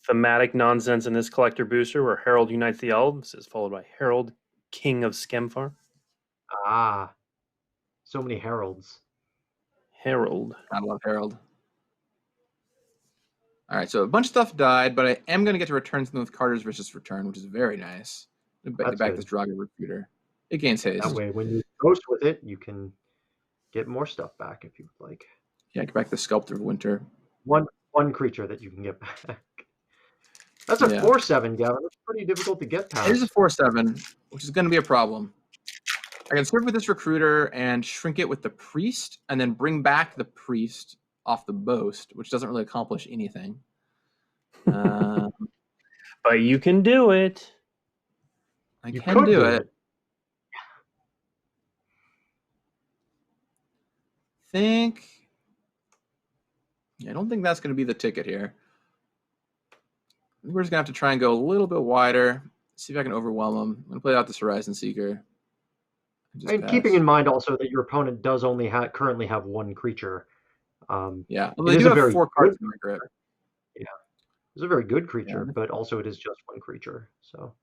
Thematic nonsense in this collector booster where Herald unites the elves is followed by Herald, King of Skemfar. Ah, so many heralds. Herald. I love Herald. All right, so a bunch of stuff died, but I am going to get to return something with Carter's Vicious Return, which is very nice. Get back this Draga Recruiter. It gains haste. That way, when you ghost with it, you can get more stuff back if you would like. Yeah, get back the Sculptor of Winter. One creature that you can get back. That's a 4/7, Gavin. That's pretty difficult to get past. It is a 4/7, which is going to be a problem. I can serve with this Recruiter and shrink it with the Priest, and then bring back the Priest off the Boast, which doesn't really accomplish anything. But you can do it. I can do it. I don't think that's going to be the ticket here. We're just going to have to try and go a little bit wider, see if I can overwhelm them. I'm going to play out this Horizon Seeker. And keeping in mind also that your opponent does only currently have 1 creature. Yeah, well, they do have 4 cards in their grip. Yeah, it's a very good creature, but also it is just 1 creature. So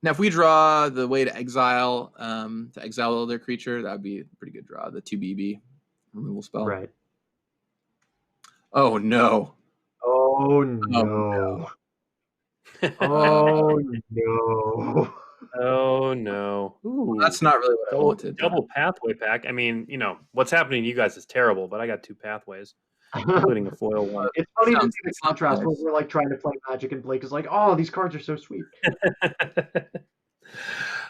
now, if we draw the way to exile their creature, that would be a pretty good draw. The 2 BB removal spell. Right. Oh no! Oh no! Oh no! Oh no! Ooh, that's not really what I wanted. Double pathway pack. I mean, what's happening to you guys is terrible, but I got 2 pathways, including a foil one. It's funny to see the contrast when we're like trying to play Magic and Blake is like, oh, these cards are so sweet.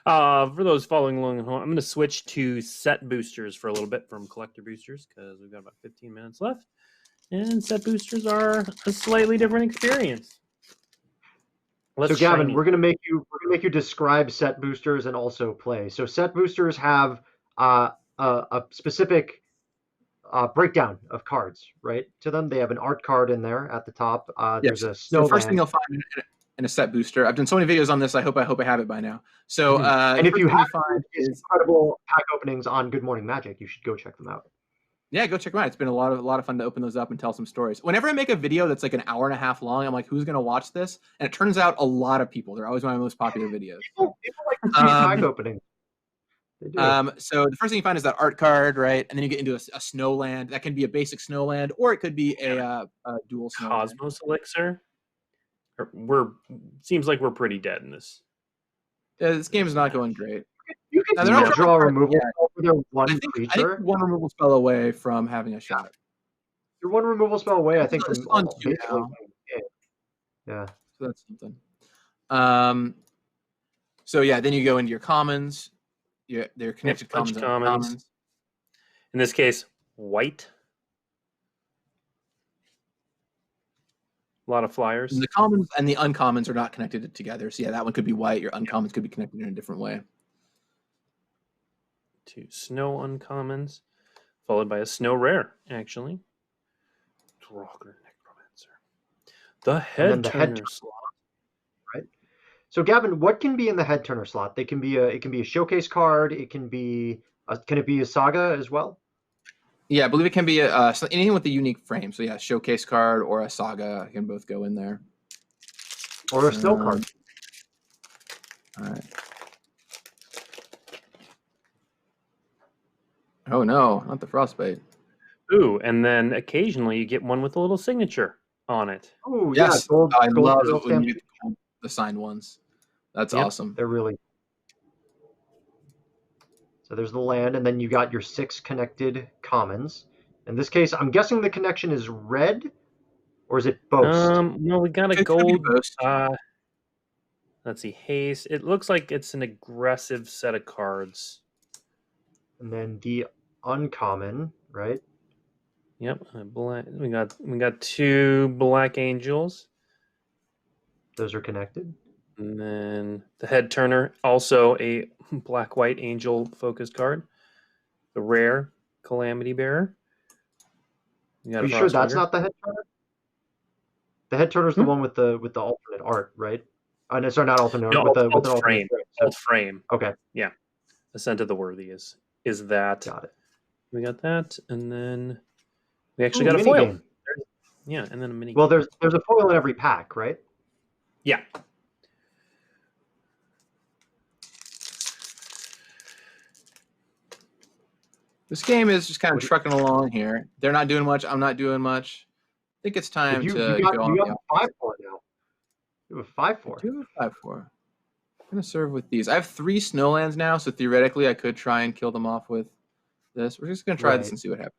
For those following along at home, I'm going to switch to set boosters for a little bit from collector boosters because we've got about 15 minutes left, and set boosters are a slightly different experience. So Gavin, we're gonna make you describe set boosters and also play. So set boosters have a specific breakdown of cards, right? To them, they have an art card in there at the top. There's a snowman. So the first thing you'll find in a set booster. I've done so many videos on this. I hope I have it by now. So and if you have incredible pack openings on Good Morning Magic, you should go check them out. Yeah, go check them out. It's been a lot of fun to open those up and tell some stories. Whenever I make a video that's like an hour and a half long, I'm like, who's going to watch this? And it turns out a lot of people. They're always one of my most popular videos. People like to see pack openings. They do. So the first thing you find is that art card, right? And then you get into a snow land. That can be a basic snow land, or it could be a dual snow land. Cosmos Elixir. Seems like we're pretty dead in this. This game is not going great. You can Now, they're draw not removal for their one I think creature. one removal spell away from having a shot. You're one removal spell away, I think, It's from on two basically now. winning the game. Yeah. So that's something. So yeah, then you go into your commons. They're connected Bunch commons of and commons. In this case, white. A lot of flyers. And the commons and the uncommons are not connected together. So yeah, that one could be white. Your uncommons could be connected in a different way. 2 snow uncommons, followed by a snow rare, actually. Drawker Necromancer. The head turner slot. Right. So Gavin, what can be in the head turner slot? It can be a showcase card. It can be can it be a saga as well? Yeah, I believe it can be anything with a unique frame. So yeah, showcase card or a saga can both go in there. Or a snow card. All right. Oh no, not the frostbite. Ooh, and then occasionally you get one with a little signature on it. Oh Yes, yeah, gold, I love gold it when stamp. you get the signed ones. That's Yep. awesome. They're really. So there's the land, and then you got your 6 connected commons. In this case, I'm guessing the connection is red, or is it boast? No, we got a It could be gold. boast. Let's see, haste. It looks like it's an aggressive set of cards. And then the uncommon, right? Yep, we got 2 black angels, Those are connected. and then the head turner, also a black white angel focus card. The rare Calamity Bearer. Are you sure that's not the head turner? The head turner is the one with the alternate art, right? No, sorry, not alternate art, with an alternate frame. Alt frame. Okay. Yeah. Ascent of the Worthy is that. Got it. We got that, and then we actually got a foil. Game. Yeah, and then a mini. Well, there's a foil in every pack, right? Yeah. This game is just kind of trucking along here. They're not doing much. I'm not doing much. I think it's time to go on. You have a 5/4 now. You have a 5/4. I do have a 5/4. I'm going to serve with these. I have 3 snowlands now, so theoretically I could try and kill them off with this. We're just going to try this and see what happens.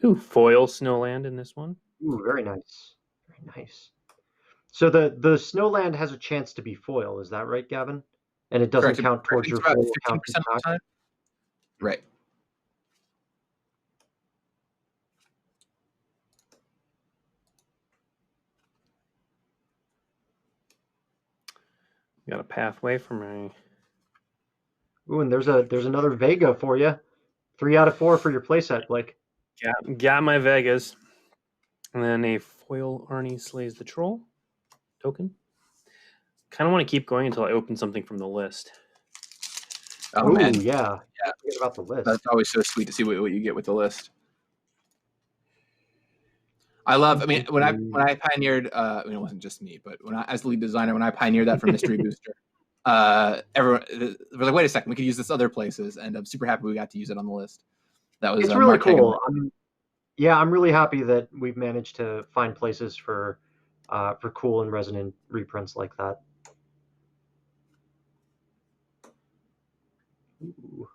Ooh, foil snowland in this one. Ooh, very nice. Very nice. So the snowland has a chance to be foil, is that right, Gavin? And it doesn't count towards your full count. Right. Got a pathway for my. Ooh, and there's another Vega for you. 3 out of 4 for your playset, Blake. Got my Vegas, and then a foil Arnie Slays the Troll token. Kind of want to keep going until I open something from the list. Oh man, yeah. Forget about the list. That's always so sweet to see what you get with the list. I love. I mean, when I pioneered, I mean, it wasn't just me, but as the lead designer, when I pioneered that for Mystery Booster, everyone was like, "Wait a second, we could use this other places," and I'm super happy we got to use it on the list. That was it's really cool. I'm really happy that we've managed to find places for cool and resonant reprints like that. Ooh.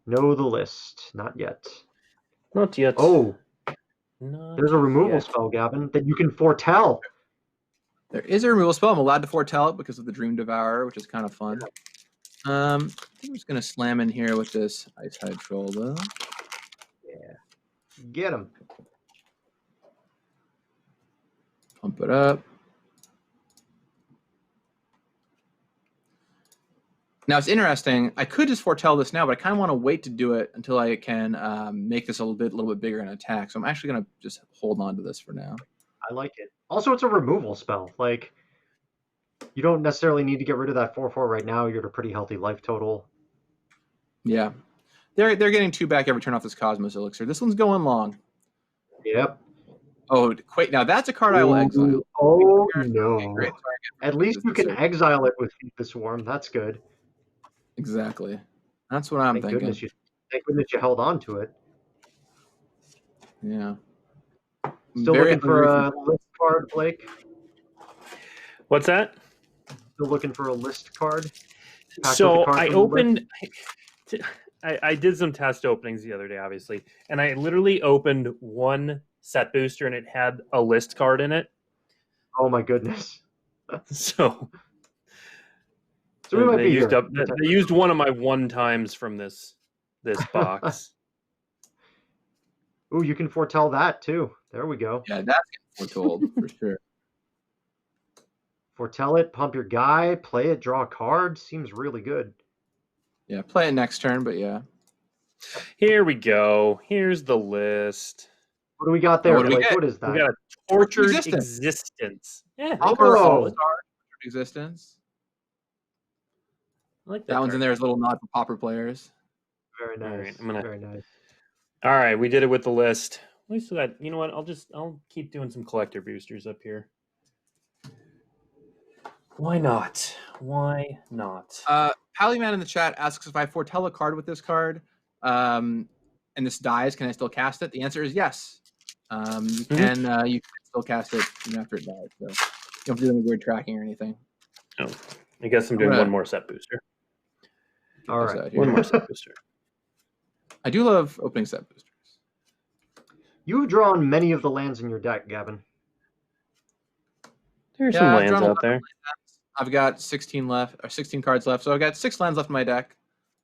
Know the list. Not yet. Not yet. Oh. There's a removal spell, Gavin, that you can foretell. There is a removal spell. I'm allowed to foretell it because of the Dream Devourer, which is kind of fun. I think I'm just going to slam in here with this Ice Hide Troll, though. Yeah. Get him. Pump it up. Now, it's interesting. I could just foretell this now, but I kind of want to wait to do it until I can make this a little bit bigger in attack. So I'm actually going to just hold on to this for now. I like it. Also, it's a removal spell. Like, you don't necessarily need to get rid of that 4/4 right now. You're at a pretty healthy life total. Yeah. They're getting 2 back every turn off this Cosmos Elixir. This one's going long. Yep. Oh, wait, now that's a card I will exile. Oh, Okay, no. great target. At least you can exile it with Feed the Swarm. That's good. Exactly. That's what I'm thinking. Thank goodness you held on to it. Yeah. Still looking for a list card, Blake? What's that? Still looking for a list card? So I opened. I did some test openings the other day, obviously, and I literally opened one set booster and it had a list card in it. Oh my goodness! So we might be used here. up. They used one of my one times from this box. Ooh, you can foretell that too. There we go. Yeah, that's getting foretold for sure. Foretell it, pump your guy, play it, draw a card. Seems really good. Yeah, play it next turn, but yeah. Here we go. Here's the list. What do we got there? What is that? We got a tortured existence. Yeah, Tortured existence. I like that one's in there as a little nod for Pauper players. Very nice. All right, very nice. All right, we did it with the list. We still got. You know what? I'll keep doing some collector boosters up here. Why not? Why not? Pallyman in the chat asks if I foretell a card with this card, and this dies, can I still cast it? The answer is yes. You can still cast it even after it dies. So you don't have to do any weird tracking or anything. Oh, I guess I'm doing one more set booster. All right, one more set booster. I do love opening set boosters. You've drawn many of the lands in your deck, Gavin. There's some lands out there. I've got 16 cards left, so I've got 6 lands left in my deck.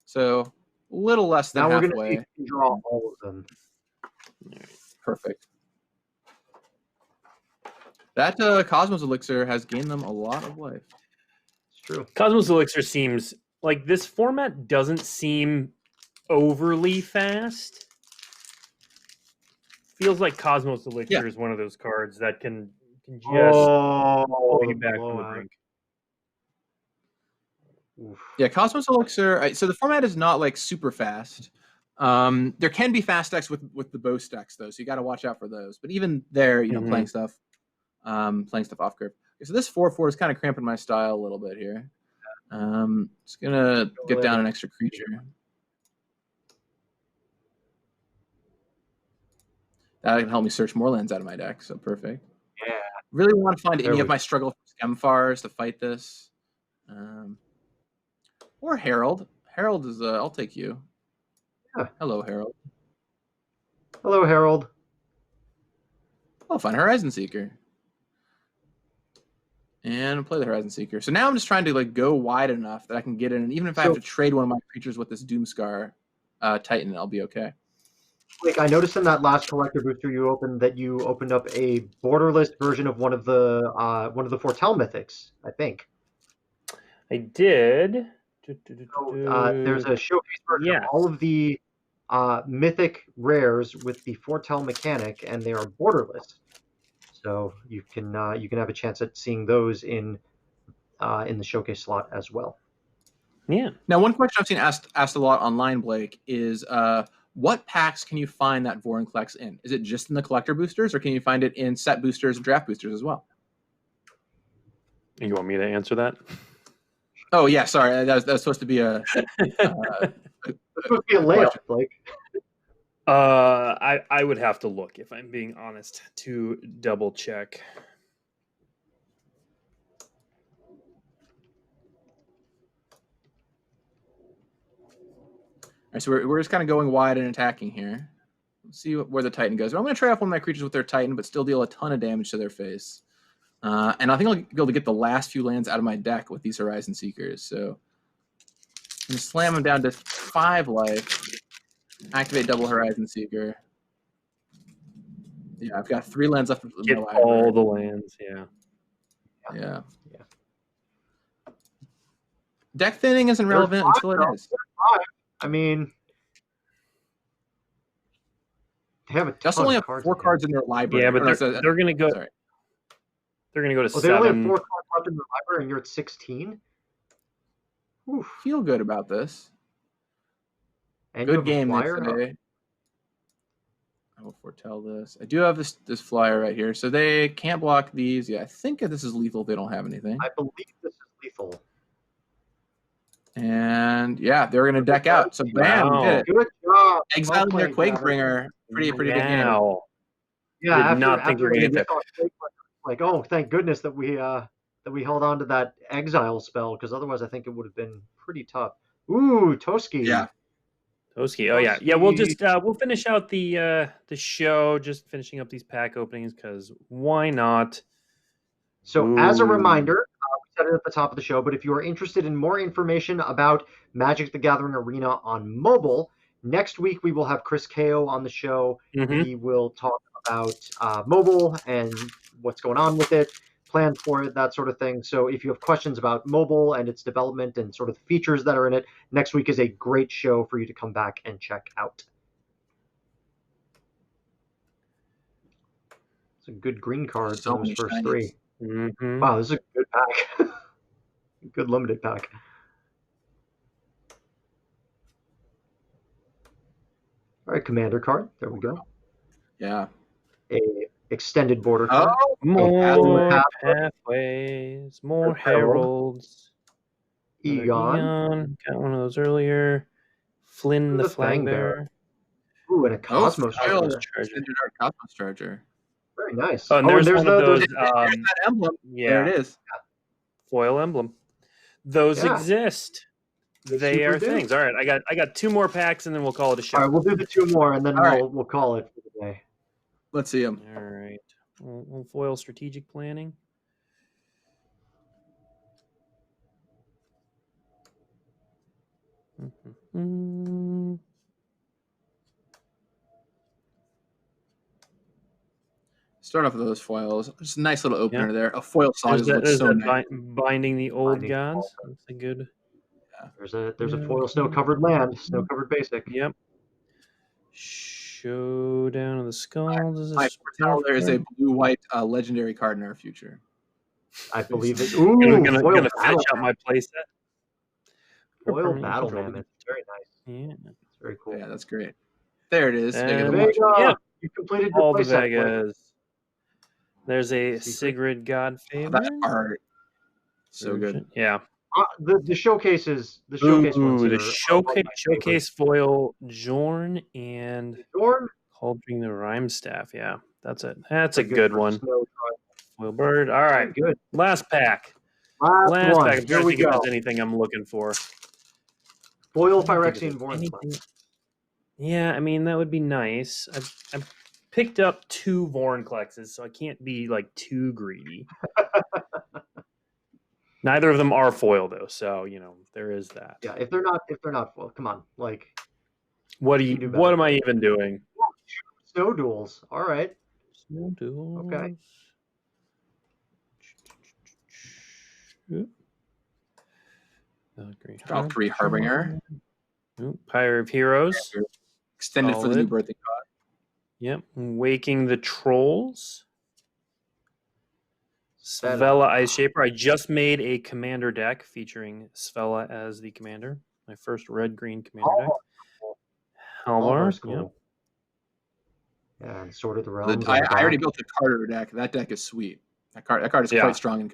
So a little less than halfway. Now we're going to draw all of them. Perfect. That Cosmos Elixir has gained them a lot of life. It's true. Cosmos Elixir seems like this format doesn't seem overly fast. Feels like Cosmos Elixir is one of those cards that can just pull you back from the brink. Oof. Yeah, Cosmos Elixir. So the format is not like super fast. There can be fast decks with the bow stacks though, so you got to watch out for those. But even there, playing stuff off curve. Okay, so this 4/4 is kind of cramping my style a little bit here. Just gonna get down an extra creature. That can help me search more lands out of my deck, so perfect. Yeah. Really want to find any of my struggle Skemfars to fight this. Or Herald. Herald is I'll take you. Yeah. Hello, Herald. Hello, Herald. I'll find Horizon Seeker. And play the Horizon Seeker. So now I'm just trying to go wide enough that I can get in, and even if I have to trade one of my creatures with this Doomscar Titan, I'll be okay. Like, I noticed in that last collector booster you opened that you opened up a borderless version of one of the Foretell mythics, I think. I did. There's a showcase version of all of the mythic rares with the Foretell mechanic, and they are borderless. So you can have a chance at seeing those in the showcase slot as well. Yeah. Now, one question I've seen asked a lot online, Blake, is what packs can you find that Vorinclex in? Is it just in the collector boosters, or can you find it in set boosters and draft boosters as well? You want me to answer that? Oh yeah, sorry. That was supposed to be a. It's supposed to be a layup, Blake. I would have to look, if I'm being honest, to double check. All right, so we're just kind of going wide and attacking here. Let's see where the Titan goes. I'm going to trade off one of my creatures with their Titan, but still deal a ton of damage to their face. And I think I'll be able to get the last few lands out of my deck with these Horizon Seekers. So I'm going to slam them down to 5 life. Activate double Horizon Seeker. Yeah, I've got 3 lands left. Get all the lands, Yeah. Deck thinning isn't relevant until it is. I mean, they have a ton only of have 4 cards in their library. Yeah, but they're going to go. Sorry. They're going to go to 7. They only have 4 cards left in their library, and you're at 16. Oof. Feel good about this. And good game today. I will foretell this. I do have this flyer right here. So they can't block these. Yeah, I think this is lethal. They don't have anything. I believe this is lethal. And yeah, they're going to deck out. So bam, we did it. Good job. Exiling their Quakebringer. Pretty big game. Yeah, Did not think we were going to get that. Like, oh, thank goodness that we held on to that exile spell, because otherwise I think it would have been pretty tough. Ooh, Toski. Yeah. Toski. Oh yeah, yeah. We'll just we'll finish out the show, just finishing up these pack openings, because why not? So as a reminder, we said it at the top of the show, but if you are interested in more information about Magic the Gathering Arena on mobile, next week we will have Chris Ko on the show. He will talk about mobile and what's going on with it, plans for it, that sort of thing. So if you have questions about mobile and its development and sort of the features that are in it, next week is a great show for you to come back and check out. It's a good green card So on those first shinies. three. Wow, this is a good pack. Good limited pack. All right, commander card. There we go. Yeah. A extended border card. Oh, more pathways, more Heralds. heralds. Egon. Got one of those earlier. Flynn the Flag Bearer. Ooh, and a Cosmos Charger. Charger. Cosmos Charger. Very nice. Oh, and there's one of those. There's that emblem. Yeah, there it is. Foil emblem. Those exist. They are things. All right, I got 2 more packs, and then we'll call it a show. All right, we'll do the 2 more, and then we'll call it for the day. Let's see them. All right. We'll foil strategic planning. Start off with those foils. Just a nice little opener there. A foil song is so nice. Binding the Old Gods. That's a good. Yeah. There's a foil snow-covered land, snow-covered basic. Yep. Showdown of the Skulls. There is a blue-white legendary card in our future. I believe it. Ooh, gonna finish out my playset. Foil Battle Mammoth. Very nice. Yeah. It's very cool. Yeah, that's great. There it is. Yeah. You completed all your the playset. Vegas. There's a Sigrid Godfavor. That art. So good. Yeah. The showcases. The showcase ones. The showcase foil Jorn and Cauldron the Rhyme Staff. Yeah, that's it. That's a good one. Foil Bird. All right. Good. Last pack. Last pack. I'm trying to think if go. there's anything I'm looking for. Foil Phyrexian Vorn. Yeah, I mean that would be nice. I've picked up 2 Vornclexes, so I can't be like too greedy. Neither of them are foil though, so there is that. Yeah, if they're not foil, come on, like. What am I even doing? Snow duels. All right. Snow duels. Okay. Valkyrie Harbinger. Pyre of Heroes. Extended for the new birthday card. Yep. Waking the Trolls. Svella Ice Shaper. I just made a commander deck featuring Svella as the commander. My first red-green commander deck. Halvar. Cool. Yeah, and Sword of the Realms. I already built a Carter deck. That deck is sweet. That card is quite strong.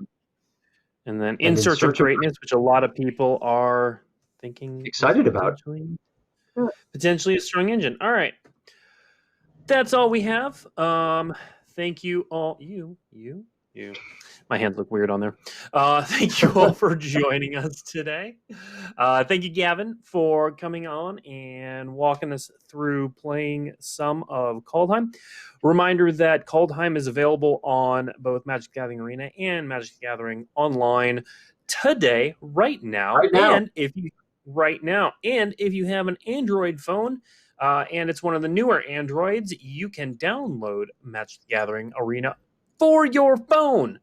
And then In Search of Greatness, which a lot of people are thinking excited about. Potentially a strong engine. All right. That's all we have. Thank you all. You. My hands look weird on there. Thank you all for joining us today. Thank you, Gavin, for coming on and walking us through playing some of Kaldheim. Reminder that Kaldheim is available on both Magic the Gathering Arena and Magic the Gathering Online today, right now. And if you have an Android phone, and it's one of the newer Androids, you can download Magic the Gathering Arena for your phone.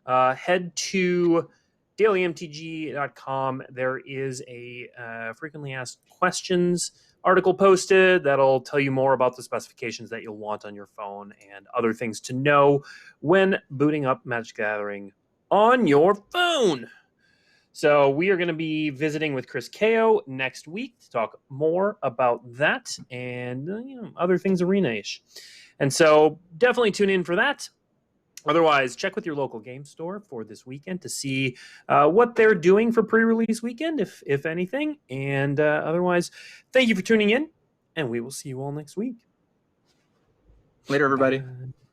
Head to dailymtg.com. There is a frequently asked questions article posted that'll tell you more about the specifications that you'll want on your phone and other things to know when booting up Magic the Gathering on your phone. So we are going to be visiting with Chris Ko next week to talk more about that and other things arena-ish. And so definitely tune in for that. Otherwise, check with your local game store for this weekend to see what they're doing for pre-release weekend, if anything. And otherwise, thank you for tuning in, and we will see you all next week. Later, everybody. Bye.